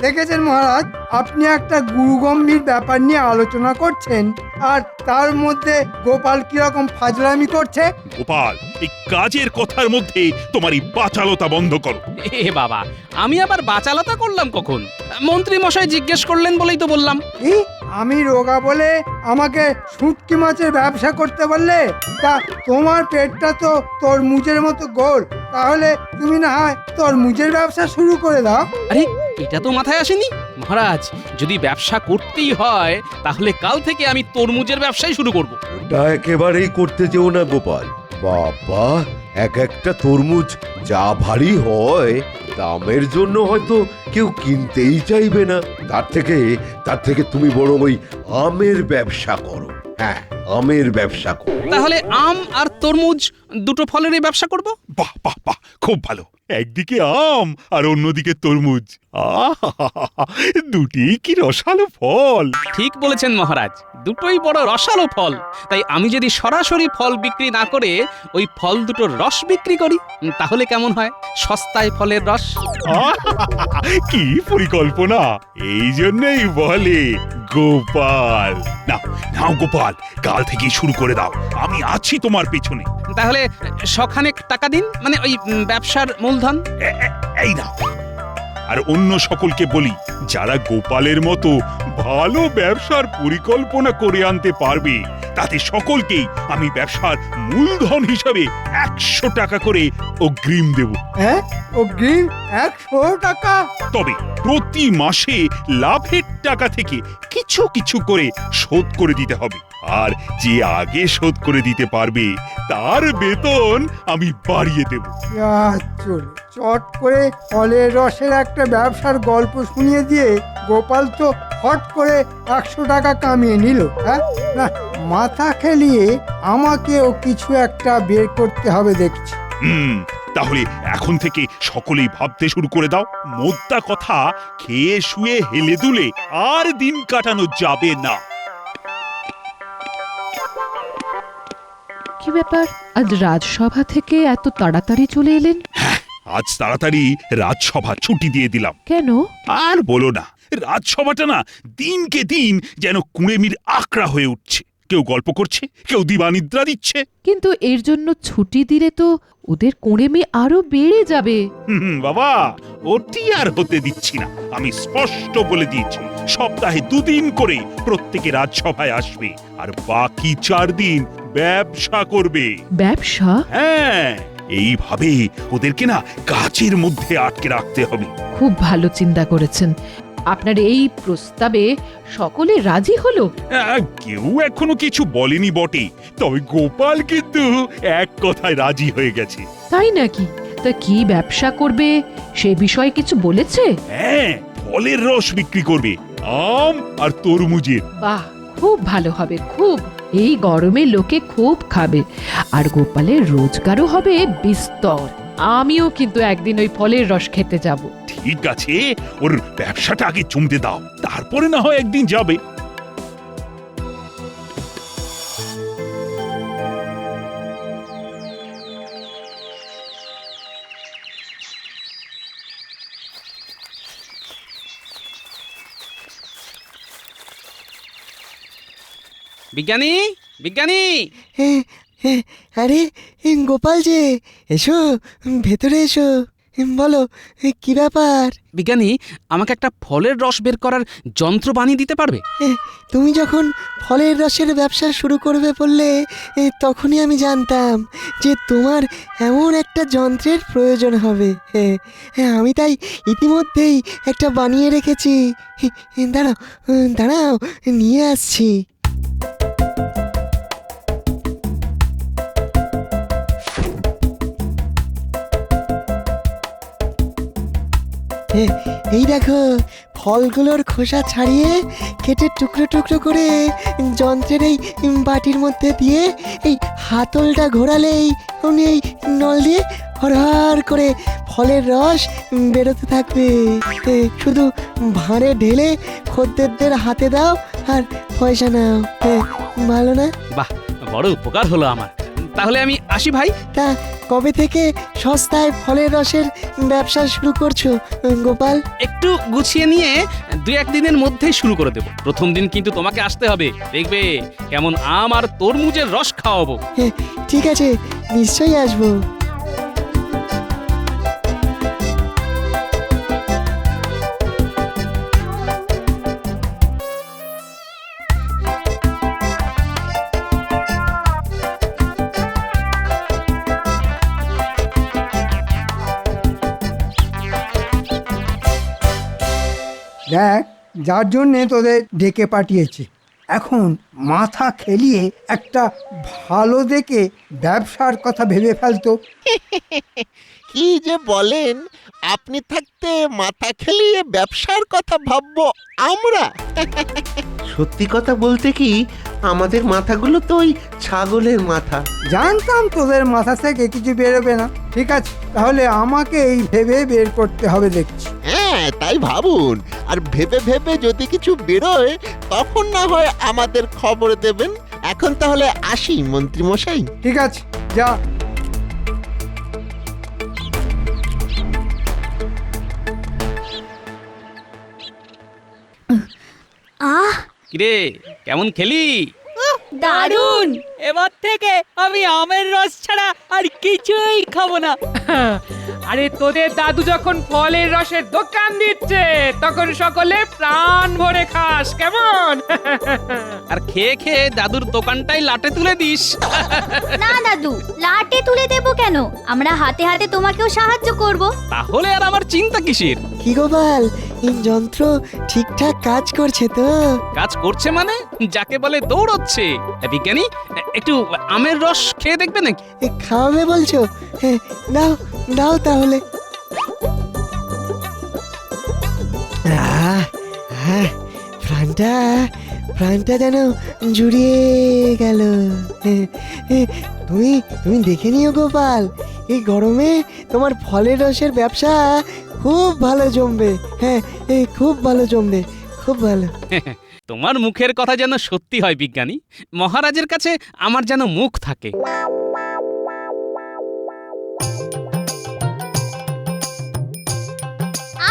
দেখেছেন মহারাজ, আপনি একটা গুরুগম্ভীর ব্যাপার নিয়ে আলোচনা করছেন, আর তার মধ্যে গোপাল কিরকম ফাজলামি করছে। গোপাল, এই কাজের কথার মধ্যে তোমার এই বাচালতা বন্ধ করো। এ বাবা, আমি আবার বাচালতা করলাম কখন? মন্ত্রী মশাই জিজ্ঞেস করলেন বলেই তো বললাম। আমি রোগা বলে আমাকে শুটকি মাছের ব্যবসা করতে বললে? তা তোমার পেটটা তো তরমুজের মতো গোল, তাহলে তুমি না হয় তরমুজের ব্যবসা শুরু করে দাও। আরে, এটা তো মাথায় আসেনি মহারাজ। যদি ব্যবসা করতেই হয় তাহলে কাল থেকে আমি তরমুজের ব্যবসাই শুরু করব। ওটা একেবারেই করতে যেও না গোপাল। বাবা, একটা তরমুজ যা ভারী হয়, দামের জন্য হয়তো কেউ কিনতেই চাইবে না। তার থেকে তুমি বরং ওই আমের ব্যবসা করো। হ্যাঁ, আমের ব্যবসা করো। তাহলে আম আর তরমুজ দুটো ফলেরই ব্যবসা করব। বাহ বাহ বাহ, খুব ভালো। একদিকে আম আর অন্যদিকে তরমুজ, দুটি কি রসালো ফল। ঠিক বলেছেন মহারাজ, দুটোই বড় রসালো ফল। তাই আমি যদি সরাসরি ফল বিক্রি না করে ওই ফল দুটোর রস বিক্রি করি, তাহলে কেমন হয়? সস্তায় ফলের রস। কি পরিকল্পনা! এই জন্যই বলে গোপাল। নাও গোপাল, কাল থেকে শুরু করে দাও, আমি আছি তোমার পেছনে। তাহলে সখানেক টাকা দিন, মানে ওই ব্যবসার মূলধন। এই নাও। আর অন্য সকলকে বলি, যারা গোপালের মতো ভালো ব্যবসার পরিকল্পনা করে আনতে পারবে তাতে সকলকেই আমি ব্যবসার মূলধন হিসাবে 100 টাকা করে অগ্রিম দেব। হ্যাঁ, অগ্রিম 100 টাকা? তবে প্রতি মাসে লাভের টাকা থেকে কিছু কিছু করে শোধ করে দিতে হবে। আর যে আগে শোধ করে দিতে পারবে তার বেতন আমি বাড়িয়ে দেব। চলে চট করে ফলের রসের একটা ব্যবসার গল্প শুনিয়ে দিয়ে গোপাল তো হট করে 100 টাকা কামিয়ে নিল। হ্যাঁ, না, মাথা খেলিয়ে আমাকেও কিছু একটা বের করতে হবে দেখছি। তাহলে এখন থেকে সকলেই ভাবতে শুরু করে দাও। মোদ্দা কথা, খেয়ে শুয়ে হেলে দুলে আর দিন কাটানো যাবে না। কি ব্যাপার, আজ রাজসভা থেকে এত তাড়াতাড়ি চলে এলেন? আজ তাড়াতাড়ি রাজসভা ছুটি দিয়ে দিলাম। কেন? আর বলো না, রাজসভাটা না দিনকে দিন যেন কুঁড়েমির আকড়া হয়ে উঠছে। কেউ গল্প করছে, কেউ দিবানিদ্রা দিচ্ছে। কিন্তু এর জন্য ছুটি দিলে তো ওদের কোঁড়েমি আরো বেড়ে যাবে। বাবা, ওটি আর হতে দিচ্ছি না। আমি স্পষ্ট বলে দিয়েছি, সপ্তাহে 2 দিন করে প্রত্যেকে রাজসভায় আসবে, আর বাকি 4 দিন ব্যবসা করবে। ব্যবসা? হ্যাঁ, এইভাবে ওদেরকে না কাজের মধ্যে আটকে রাখতে হবে। খুব ভালো চিন্তা করেছেন। আপনার এই প্রস্তাবে সকলে রাজি হলো? কেউ এখনো কিছু বলেনি বটে, তবে গোপাল কিন্তু এক কথায় রাজি হয়ে গেছে। তাই নাকি? তা কি ব্যবসা করবে সে বিষয়ে কিছু বলেছে? হ্যাঁ, ফলের রস বিক্রি করবে, আম আর তরমুজের। বাহ, খুব ভালো হবে, খুব। এই গরমে লোকে খুব খাবে, আর গোপালের রোজগারও হবে বিস্তর। আমিও কিন্তু একদিন ওই ফলের রস খেতে যাব। ঠিক আছে, ওর ব্যবসাটা আগে জমতে দাও, তারপরে না হয় একদিন যাবে। বিজ্ঞানী, বিজ্ঞানী! আরে গোপাল যে, এসো ভেতরে এসো। বলো, কি ব্যাপার? বিজ্ঞানী, আমাকে একটা ফলের রস বের করার যন্ত্র বানিয়ে দিতে পারবে? তুমি যখন ফলের রসের ব্যবসা শুরু করবে বললে, তখনই আমি জানতাম যে তোমার এমন একটা যন্ত্রের প্রয়োজন হবে। আমি তাই ইতিমধ্যেই একটা বানিয়ে রেখেছি। দাঁড়াও দাঁড়াও, নিয়ে আসছি। এই দেখো, ফলগুলোর খোসা ছাড়িয়ে কেটে টুকরো টুকরো করে যন্ত্রের এই বাটির মধ্যে দিয়ে এই হাতলটা ঘোরালেই অমনি এই নল দিয়ে হরহর করে ফলের রস বেরোতে থাকবে। শুধু ভাঁড়ে ঢেলে খদ্দেরদের হাতে দাও আর পয়সা নাও। ভালো না? বাহ, বড় উপকার হলো আমার। তাহলে আমি আসি ভাই। তা কবে থেকে সস্তায় ফলের রসের ব্যবসা শুরু করছো গোপাল? একটু গুছিয়ে নিয়ে 2-1 দিনের মধ্যেই শুরু করে দেব। প্রথম দিন কিন্তু তোমাকে আসতে হবে, দেখবে কেমন আম আর তরমুজের রস খাওয়াবো। ঠিক আছে, নিশ্চয়ই আসবো। দেখ, যার জন্যে তোদের ডেকে পাঠিয়েছে, এখন মাথা খেলিয়ে একটা ভালো দেখে ব্যবসার কথা ভেবে ফেলতো। কি যে বলেন, আপনি থাকতে মাথা খেলিয়ে ব্যবসার কথা ভাববো আমরা? সত্যি কথা বলতে কি, আমাদের মাথাগুলো তো ওই ছাগলের মাথা। জানতাম তোদের মাথা থেকে কিছু বেরোবে না। ঠিক আছে, তাহলে আমাকে এই ভেবে বের করতে হবে দেখছি। হ্যাঁ, তাই ভাবুন, আর ভেবে ভেবে যদি কিছু বেরোয় তখন না হয় আমাদের খবর দেবেন। এখন তাহলে আসি মন্ত্রী মশাই। ঠিক আছে, যা। কিরে, কেমন খেলি? দারুণ! এবার থেকে আমি আমের রস ছাড়া আর কিছুই খাবো না। আরে তোদের দাদু যখন ফলের রসের দোকান দিচ্ছে তখন সকলে প্রাণ ভরে খাস কেমন? আর খেয়ে খেয়ে দাদুর দোকানটাই লাটে তুলে দিস। না দাদু, লাটে তুলে দেবো কেন? আমরা হাতে হাতে তোমাকেও সাহায্য করব। তাহলে আর আমার চিন্তা কিসের? কি গোপাল, এই যন্ত্র ঠিকঠাক কাজ করছে তো? কাজ করছে মানে যাকে বলে দৌড়চ্ছে। বিজ্ঞানী, একটু আমের রস খেয়ে দেখবে নাকি? খাওয়াবে বলছো? হ্যাঁ, দাও দাও তাহলে। প্রাণটা প্রাণটা যেন জুড়িয়ে গেল। তুমি তুমি দেখে নিও গোপাল, এই গরমে তোমার ফলের রসের ব্যবসা খুব ভালো জমবে। হ্যাঁ, খুব ভালো জমবে, খুব ভালো। তোমার মুখের কথা যেন সত্যি হয় বিজ্ঞানী। মহারাজের কাছে আমার যেন মুখ থাকে।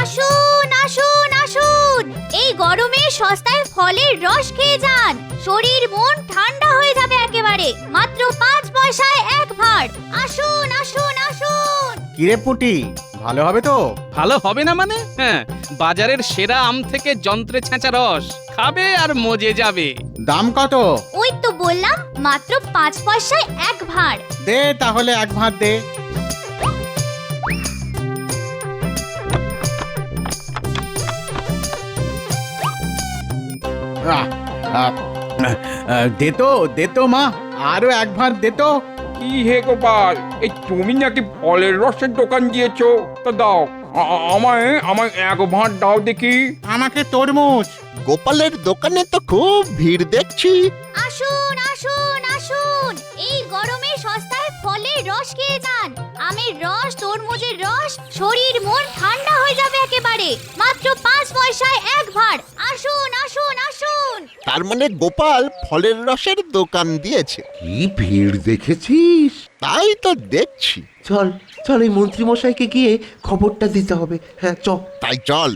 আসুন আসুন আসুন, এই গরমে সস্তায় ফলের রস খেয়ে যান। শরীর মন ঠান্ডা হয়ে যাবে একেবারে। মাত্র 5 পয়সায় 1 ভাঁড়। আসুন আসুন আসুন। কিরে পুটি, ভালো হবে তো? ভালো হবে না মানে? হ্যাঁ, বাজারের সেরা আম থেকে যন্ত্রে ছেঁচা রস খাবে আর মজে যাবে। দাম কত? ওই তো বললাম, মাত্র 5 পয়সায় 1 ভাঁড়। দে তাহলে 1 ভাঁড় দে। দে তো মা, আরো 1 ভাঁড় দে তো। কি হে গোপাল, এই তুমি নাকি ফলের রসের দোকান দিয়েছো? তা দাও, আমায় আমায় 1 ভাঁড় দাও দেখি। আমাকে তরমুজ। গোপালের দোকানে তো খুব ভিড় দেখছি। আসুন আসুন আসুন, এই গরমে সস্তায় ফলের রস খেয়ে যান। আমের রস, তরমুজের রস, শরীর মন ঠান্ডা হয়ে যাবে একেবারে। মাত্র 5 পয়সায় 1 ভাঁড়। আসুন আসুন আসুন। তার মানে গোপাল ফলের রসের দোকান দিয়েছে। কি ভিড় দেখেছিস? তাই তো দেখছি। চল চল, এই মন্ত্রী মশাইকে গিয়ে খবরটা দিতে হবে। হ্যাঁ চল। তাই চল।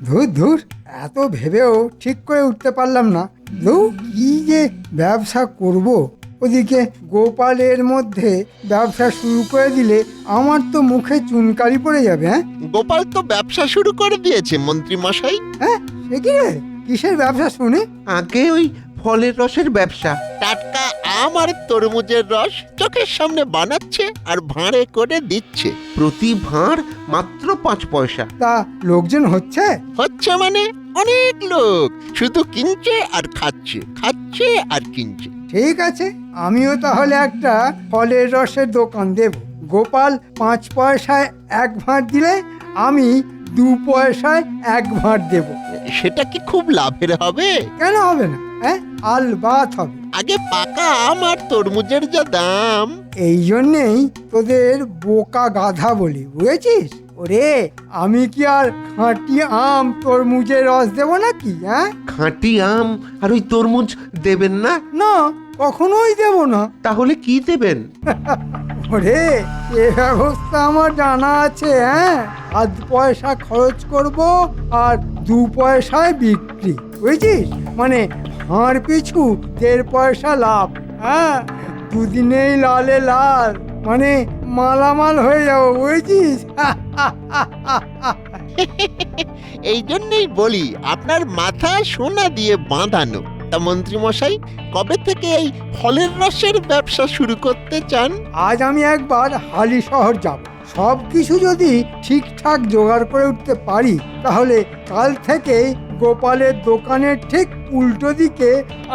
ধুর ধুর, এত ভেবেও ঠিক করে উঠতে পারলাম না। কি যে ব্যবসা করব। ওদিকে গোপালের মধ্যে ব্যবসা শুরু করে দিলে আমার তো মুখে চুনকালি পড়ে যাবে। হ্যাঁ, গোপাল তো ব্যবসা শুরু করে দিয়েছে মন্ত্রী মশাই। হ্যাঁ, সে কি রে? কিসের ব্যবসা শুনে? আগে ওই ফলের রসের ব্যবসা। টাটকা আম আর তরমুজের রস চোখের সামনে বানাচ্ছে আর ভাঁড়ে করে দিচ্ছে। প্রতি ভাঁড় মাত্র 5 পয়সা। তা লোকজন হচ্ছে? হচ্ছে মানে অনেক লোক শুধু কিনছে আর খাচ্ছে, খাচ্ছে আর কিনছে। ঠিক আছে, আমিও তাহলে একটা ফলের রসের দোকান দেব। গোপাল 5 পয়সায় 1 ভাঁড় দিলে আমি 2 পয়সায় 1 ভাঁড় দেব। সেটা কি খুব লাভের হবে? কেন হবে না? হ্যাঁ, আলবাত হবে। আগে পাকা আম আর তরমুজের যা দাম। এই জন্যেই তোদের বোকা গাধা বলি, বুঝেছিস? ওরে, আমি কি আর খাঁটি আম তরমুজের রস দেব নাকি? হ্যাঁ, খাঁটি আম আর ওই তরমুজ দেবেন না? না, কখনোই দেব না। তাহলে কি দেবেন? ওরে, এ ব্যবস্থা আমার জানা আছে। হ্যাঁ, 5 পয়সা খরচ করব আর 2 পয়সায় বিক্রি, বুঝেছিস? মানে ভাঁড় পিছু 1.5 পয়সা লাভ। হ্যাঁ, দুদিনেই লালে লাল, মানে মালামাল হয়ে যাবো, বুঝেছিস? এই জন্যই বলি আপনার মাথা সোনা দিয়ে বাঁধানো। তা মন্ত্রী মশাই, কবে থেকে এই ফলের রসের ব্যবসা শুরু করতে চান? আজ আমি একবার হালি শহর যাব। সব কিছু যদি ঠিকঠাক জোগাড় করে উঠতে পারি তাহলে কাল থেকে গোপালের দোকানের ঠিক উল্টো দিকে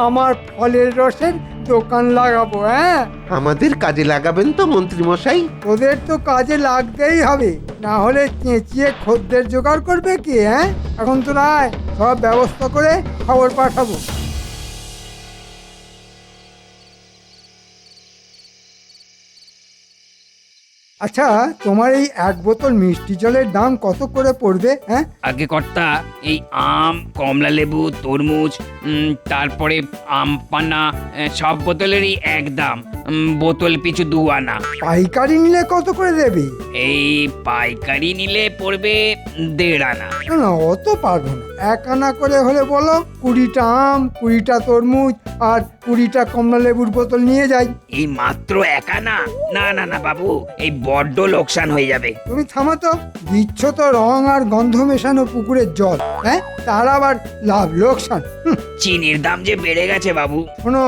আমার ফলের রসের দোকান লাগাবো। হ্যাঁ, আমাদের কাজে লাগাবেন তো মন্ত্রী মশাই? তোদের তো কাজে লাগতেই হবে, না হলে চেঁচিয়ে খদ্দের জোগাড় করবে কি? হ্যাঁ, এখন তো নয়, সব ব্যবস্থা করে খবর পাঠাবো। আচ্ছা, তোমার এই 1 বোতল মিষ্টি জলের দাম কত করে পড়বে? হ্যাঁ, আগে কর্তা, এই আম, কমলা লেবু, তরমুজ, তারপরে আম পানা, সব বোতলেরই এক দাম। বোতল পিছু 2 আনা। পাইকারি নিলে কত করে দেবে? এই পাইকারি নিলে পড়বে দেড় আনা। না না, অত পারবো না। 1 আনা করে হলে বলো, 20টা আম, 20টা তরমুজ আর 20টা কমলা লেবুর বোতল নিয়ে যাই। এই মাত্র 1 আনা? না না না বাবু, এই বড্ড লোকসান হয়ে যাবে। তুমি থামো তো, দিচ্ছ তো রং আর গন্ধ মেশানো পুকুরের জল, হ্যাঁ? তার আবার লাভ লোকসান? চিনির দাম যে বেড়ে গেছে বাবু। শোনো,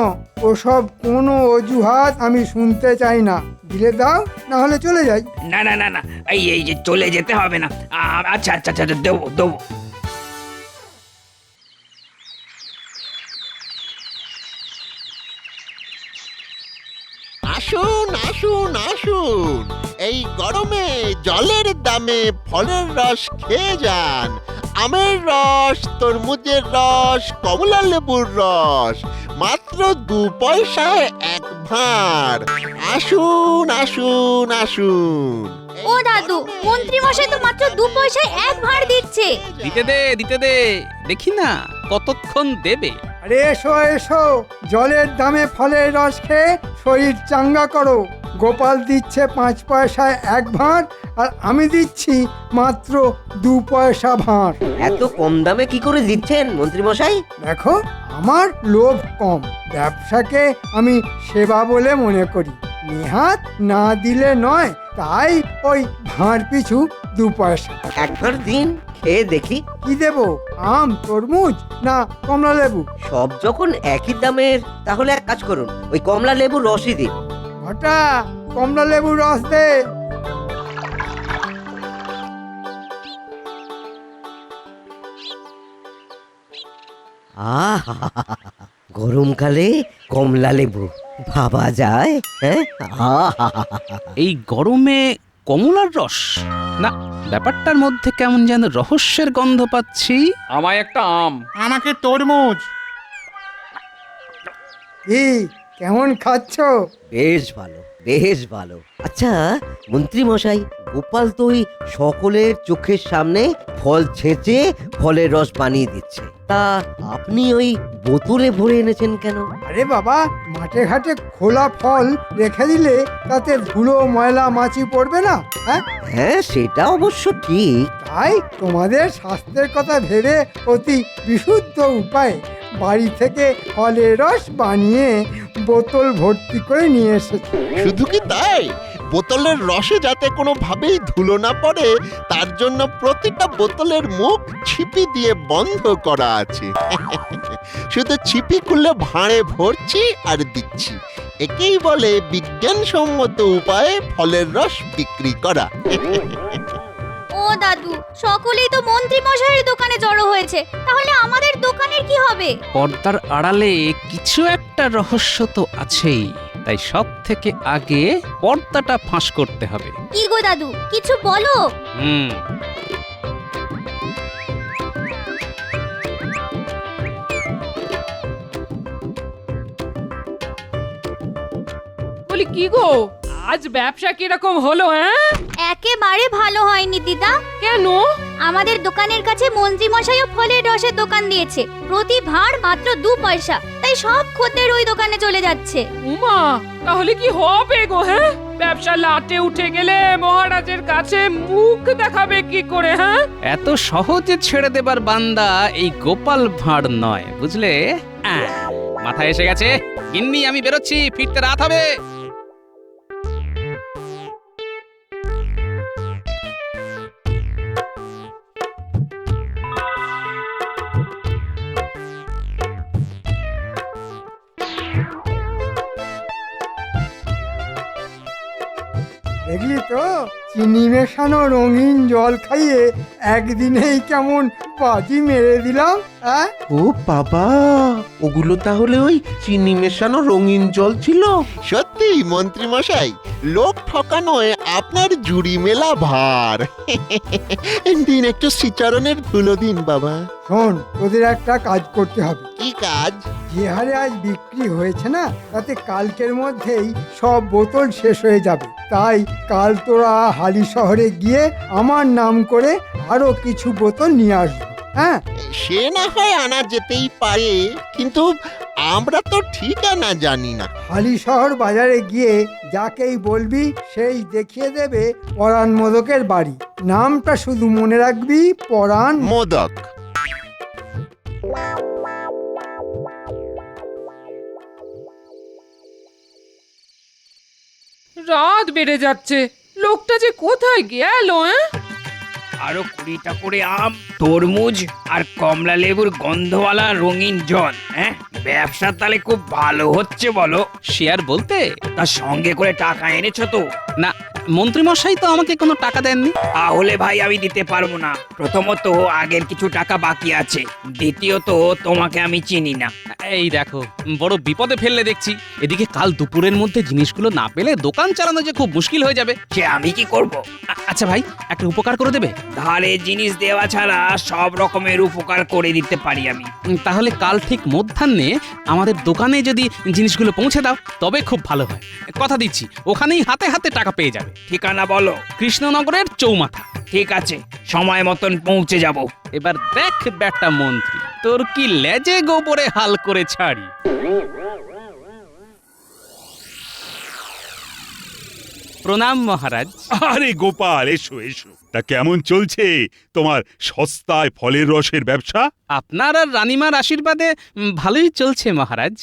ওসব কোনো অজুহাত আমি শুনতে চাই না। দিলে দাও, না হলে চলে যাই। না না না না, এই যে চলে যেতে হবে না। আচ্ছা আচ্ছা আচ্ছা, দেবো দেবো। আসুন আসুন আসুন, এই গরমে জলের দামে ফলের রস খেয়ে যান। আমের রস, তরমুজের রস, কমলা লেবুর রস, মাত্র 2 পয়সায় 1 ভাঁড়। আসুন আসুন আসুন। ও দাদু, মন্ত্রী মশাই তো মাত্র 2 পয়সায় 1 ভাঁড় দিচ্ছে। দিতে দে, দেখি না কতক্ষণ দেবে। আরে এসো এসো, জলের দামে ফলের রস খেয়ে শরীর চাঙ্গা করো। গোপাল দিচ্ছে 5 পয়সায় 1 ভাঁড়, আর আমি দিচ্ছি মাত্র 2 পয়সা ভাঁড়। এত কম দামে কি করে দিচ্ছেন মন্ত্রী মশাই? দেখো, আমার লোভ কম, ব্যবসাকে আমি সেবা বলে মনে করি। নেহাত না দিলে নয়, তাই ওই ভাঁড় পিছু 2 পয়সা। 1 ভাঁড় দিন, খেয়ে দেখি। কি দেবো, আম, তরমুজ না কমলা লেবু? সব যখন একই দামের, তাহলে এক কাজ করুন, ওই কমলা লেবুর রসই দিন। ঘটা, কমলা লেবুর রস দে। আহা, গরমকালে কমলা লেবু ভাবা যায়? হ্যাঁ, আহা, এই গরমে কমলার রস? না, ব্যাপারটার মধ্যে কেমন যেন রহস্যের গন্ধ পাচ্ছি। আমায় একটা আম। আমাকে তরমুজ। কি, কেমন খাচ্ছ? বেশ ভালো, বেশ ভালো। আচ্ছা মন্ত্রী মশাই, গোপাল তো ওই সকলের চোখের সামনে ফল ছেঁচে ফলের রস বানিয়ে দিচ্ছে, তা আপনি ওই বোতলে ভরে এনেছেন কেন? আরে বাবা, মাঠে ঘাটে খোলা ফল রেখে দিলে তাতে ধুলো ময়লা মাছি পড়বে না? হ্যাঁ হ্যাঁ, সেটা অবশ্য ঠিক। তাই তোমাদের স্বাস্থ্যের কথা ভেবে অতি বিশুদ্ধ উপায়ে বাড়ি থেকে ফলের রস বানিয়ে বোতল ভর্তি করে নিয়ে এসেছি। শুধু কি তাই, বোতলের রসে যাতে কোনোভাবেই ধুলো না পড়ে তার জন্য প্রতিটা বোতলের মুখ ছিপি দিয়ে বন্ধ করা আছে। শুধু ছিপি খুলে ভাঁড়ে ভরছি আর দিচ্ছি। একেই বলে বিজ্ঞানসম্মত উপায়ে ফলের রস বিক্রি করা। ও দাদু, সকলেই তো মন্ত্রী মশাইয়ের দোকানে জড়ো হয়েছে, তাহলে আমাদের দোকানের কি হবে? পর্দার আড়ালে কিছু একটা রহস্য তো আছেই, তাই সব থেকে আগে পর্দাটা ফাঁস করতে হবে। কি গো দাদু, কিছু বলো। বলি কি গো, আজ ব্যবসা কিরকম হলো? হ্যাঁ, একেবারে ভালো হয়নি দিদা। কেন? আমাদের দোকানের কাছে মন্ত্রী মশাইও ফলের রসের দোকান দিয়েছে, প্রতি ভাঁড় মাত্র 2 পয়সা, তাই সব খদ্দের ওই দোকানে চলে যাচ্ছে। উমা, তাহলে কি হবে গো? হ্যাঁ, ব্যবসা লাটে উঠে গেলে মহারাজের কাছে মুখ দেখাবে কি করে? হ্যাঁ, এত সহজে ছেড়ে দেবার বান্দা এই গোপাল ভাঁড় নয়, বুঝলে? মাথায় এসে গেছে। গিন্নি, আমি বেরোচ্ছি, ফিরতে রাত হবে। দেখলি তো, চিনি মেশানো রঙিন জল খাইয়ে একদিনেই কেমন বাজি মেরে দিলাম। হ্যাঁ, ও বাবা, ওগুলো তাহলে ওই চিনি মেশানো রঙিন জল ছিল? সত্যি মন্ত্রী মশাই, লোক ঠকানোয় আপনার জুড়ি মেলা ভার। দিন একটু শ্রীচরণের ধুলো দিন বাবা। শোন, তোদের একটা কাজ করতে হবে। কি কাজ? যে হারে আজ বিক্রি হয়েছে না, তাতে কালকের মধ্যেই সব বোতল শেষ হয়ে যাবে। তাই কাল তোরা হালি শহরে গিয়ে আমার নাম করে আরো কিছু বোতল নিয়ে আসবে। হ্যাঁ, সে না হয় আনা যেতেই পারে, কিন্তু আমরা তো ঠিকানা জানি না। হালি শহর বাজারে গিয়ে যাকেই বলবি সেই দেখিয়ে দেবে পরাণ মোদকের বাড়ি। নামটা শুধু মনে রাখবি, পরাণ মোদক। রাত বেড়ে যাচ্ছে, লোকটা যে কোথায় গেল? আরো 20টা করে আম, তরমুজ আর কমলা লেবুর গন্ধওয়ালা রঙিন জল। হ্যাঁ, ব্যবসা তাহলে খুব ভালো হচ্ছে বলো। শেয়ার বলতে তার সঙ্গে করে টাকা এনেছো তো? না, মন্ত্রীমশাই তো আমাকে কোনো টাকা দেননি। তাহলে ভাই আমি দিতে পারবো না। প্রথমত আগের কিছু টাকা বাকি আছে, দ্বিতীয়ত তোমাকে আমি চিনি না। এই দেখো, বড় বিপদে ফেললে দেখছি। এদিকে কাল দুপুরের মধ্যে জিনিসগুলো না পেলে দোকান চালানো যে খুব মুশকিল হয়ে যাবে। সে আমি কি করব? আচ্ছা ভাই, একটা উপকার করে দেবে? ধারে জিনিস দেওয়া ছাড়া সব রকমের উপকার করে দিতে পারি আমি। তাহলে কাল ঠিক মধ্যাহ্নে আমাদের দোকানে যদি জিনিসগুলো পৌঁছে দাও তবে খুব ভালো হয়। কথা দিচ্ছি, ওখানেই হাতে হাতে টাকা পেয়ে যাবে। ঠিকানা বলো। কৃষ্ণনগরের চৌমাথা। ঠিক আছে, সময় মতন পৌঁছে যাব। এবার দেখ ব্যাটা মন্ত্রী, তোর কি লেজে গোবরে হাল করে ছাড়ি। প্রণাম মহারাজ। আরে গোপাল, এসো এসো। তা কেমন চলছে তোমার সস্তায় ফলের রসের ব্যবসা? আপনার আর রানীমার আশীর্বাদে ভালোই চলছে মহারাজ।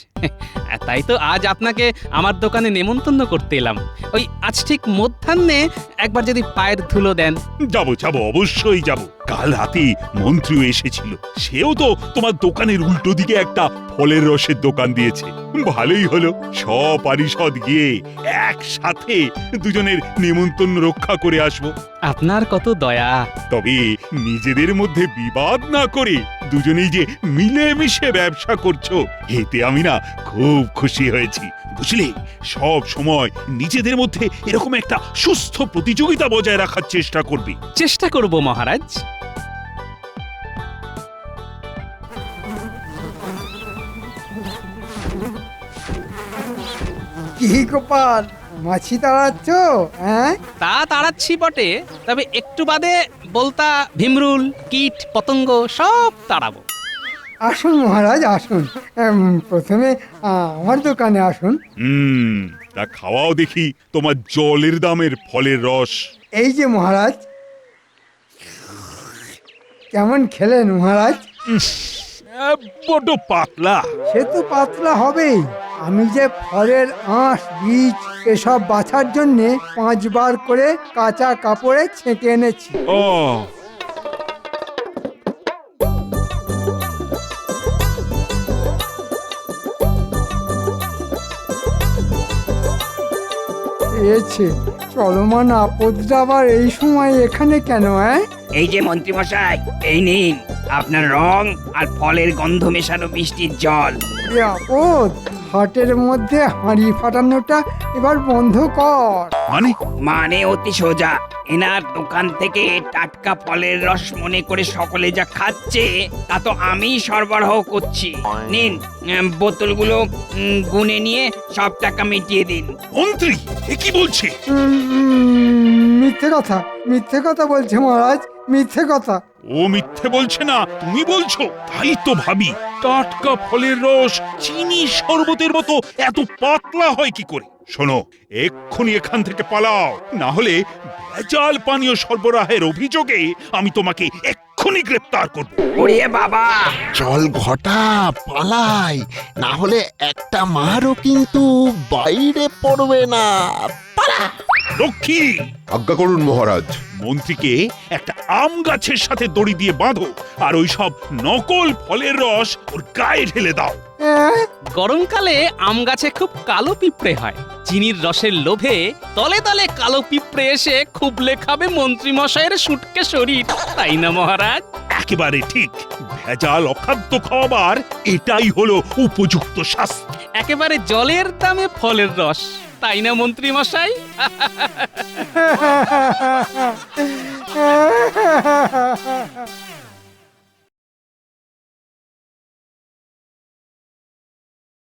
তাই তো আজ আপনাকে আমার দোকানে নেমন্তন্ন করতে এলাম। ওই আজ ঠিক মধ্যাহ্নে একবার যদি পায়ের ধুলো দেন। যাবো যাবো, অবশ্যই যাব। কাল রাতে মন্ত্রীও এসেছিল, সেও তো তোমার দোকানের উল্টো দিকে একটা ফলের রসের দোকান দিয়েছে। ভালোই হলো, সপারিষদ গিয়ে একসাথে দুজনের নেমন্তন্ন রক্ষা করে আসবো। আপনার কত দয়া। তবে নিজেদের মধ্যে বিবাদ না করে দুজনেই যে মিলেমিশে ব্যবসা করছো, এতে আমি না খুব খুশি হয়েছি। বুঝলে, সব সময় নিজেদের মধ্যে এরকম একটা সুস্থ প্রতিযোগিতা বজায় রাখার চেষ্টা করবে। চেষ্টা করব মহারাজ। কি গোপাল, মাছি তাড়াচ্ছ? হ্যাঁ, তা তাড়াচ্ছি বটে, তবে একটু বাদে বলতা ভীমরুল কীট পতঙ্গ সব তাড়াবো। আসুন মহারাজ আসুন, প্রথমে আমার দোকানে আসুন। তা খাওয়াও দেখি তোমার জলের দামের ফলের রস। এই যে মহারাজ, কেমন খেলেন মহারাজ? বড্ড পাতলা। সে তো পাতলা হবেই। আমি যে ফলের আঁশ বীজ এসব বাছার জন্যে 5 বার করে কাঁচা কাপড়ে ছেঁকে এনেছি। ও, এছে চলমান আপদটা আবার এই সময় এখানে কেন? এই যে মন্ত্রীমশাই, এই নিন আপনার রং আর ফলের গন্ধ মেশানো মিষ্টির জল। এ আপদ, হাটের মধ্যে হাঁড়ি ফাটানোটা এবার বন্ধ কর। মানে অতি সোজা। এনার দোকান থেকে টাটকা ফলের রস মনে করে সকলে যা খাচ্ছে তা তো আমি সরবরাহ করছি। নিন বোতলগুলো গুনে নিয়ে সব টাকা মিটিয়ে দিন। মন্ত্রী এ কি বলছে? মিথ্যে কথা, মিথ্যে কথা বলছে মহারাজ, মিথ্যে কথা। ও মিথ্যে বলছে না, তুমি বলছো। তাই তো ভাবি, টাটকা ফলের রস চিনি শরবতের মতো এত পাতলা হয় কি করে? শোনো, এক্ষুনি এখান থেকে পালাও, না হলে ভেজাল পানীয় সরবরাহের অভিযোগে আমি তোমাকে এক্ষুনি গ্রেফতার করব। ওরে বাবা, চল ঘটা, পালাই, না হলে একটা মারও কিন্তু বাইরে পড়বে না। পালা। লক্ষ্মী, আজ্ঞা করুন মহারাজ। মন্ত্রীকে একটা আম গাছের সাথে দড়ি দিয়ে বাঁধো, আর ওই সব নকল ফলের রস ওর গায়ে ঢেলে দাও। গরমকালে আম গাছে খুব কালো পিঁপড়ে হয়। চিনির রসের লোভে তলে তলে কালো পিঁপড়ে এসে খুবলে খাবে মন্ত্রী মশাইয়ের শুটকে শরীর, তাই না মহারাজ? একেবারে ঠিক। ভেজাল অখাদ্য খাওয়াবার এটাই হলো উপযুক্ত শাস্তি। একেবারে জলের দামে ফলের রস, তাই না মন্ত্রী মশাই?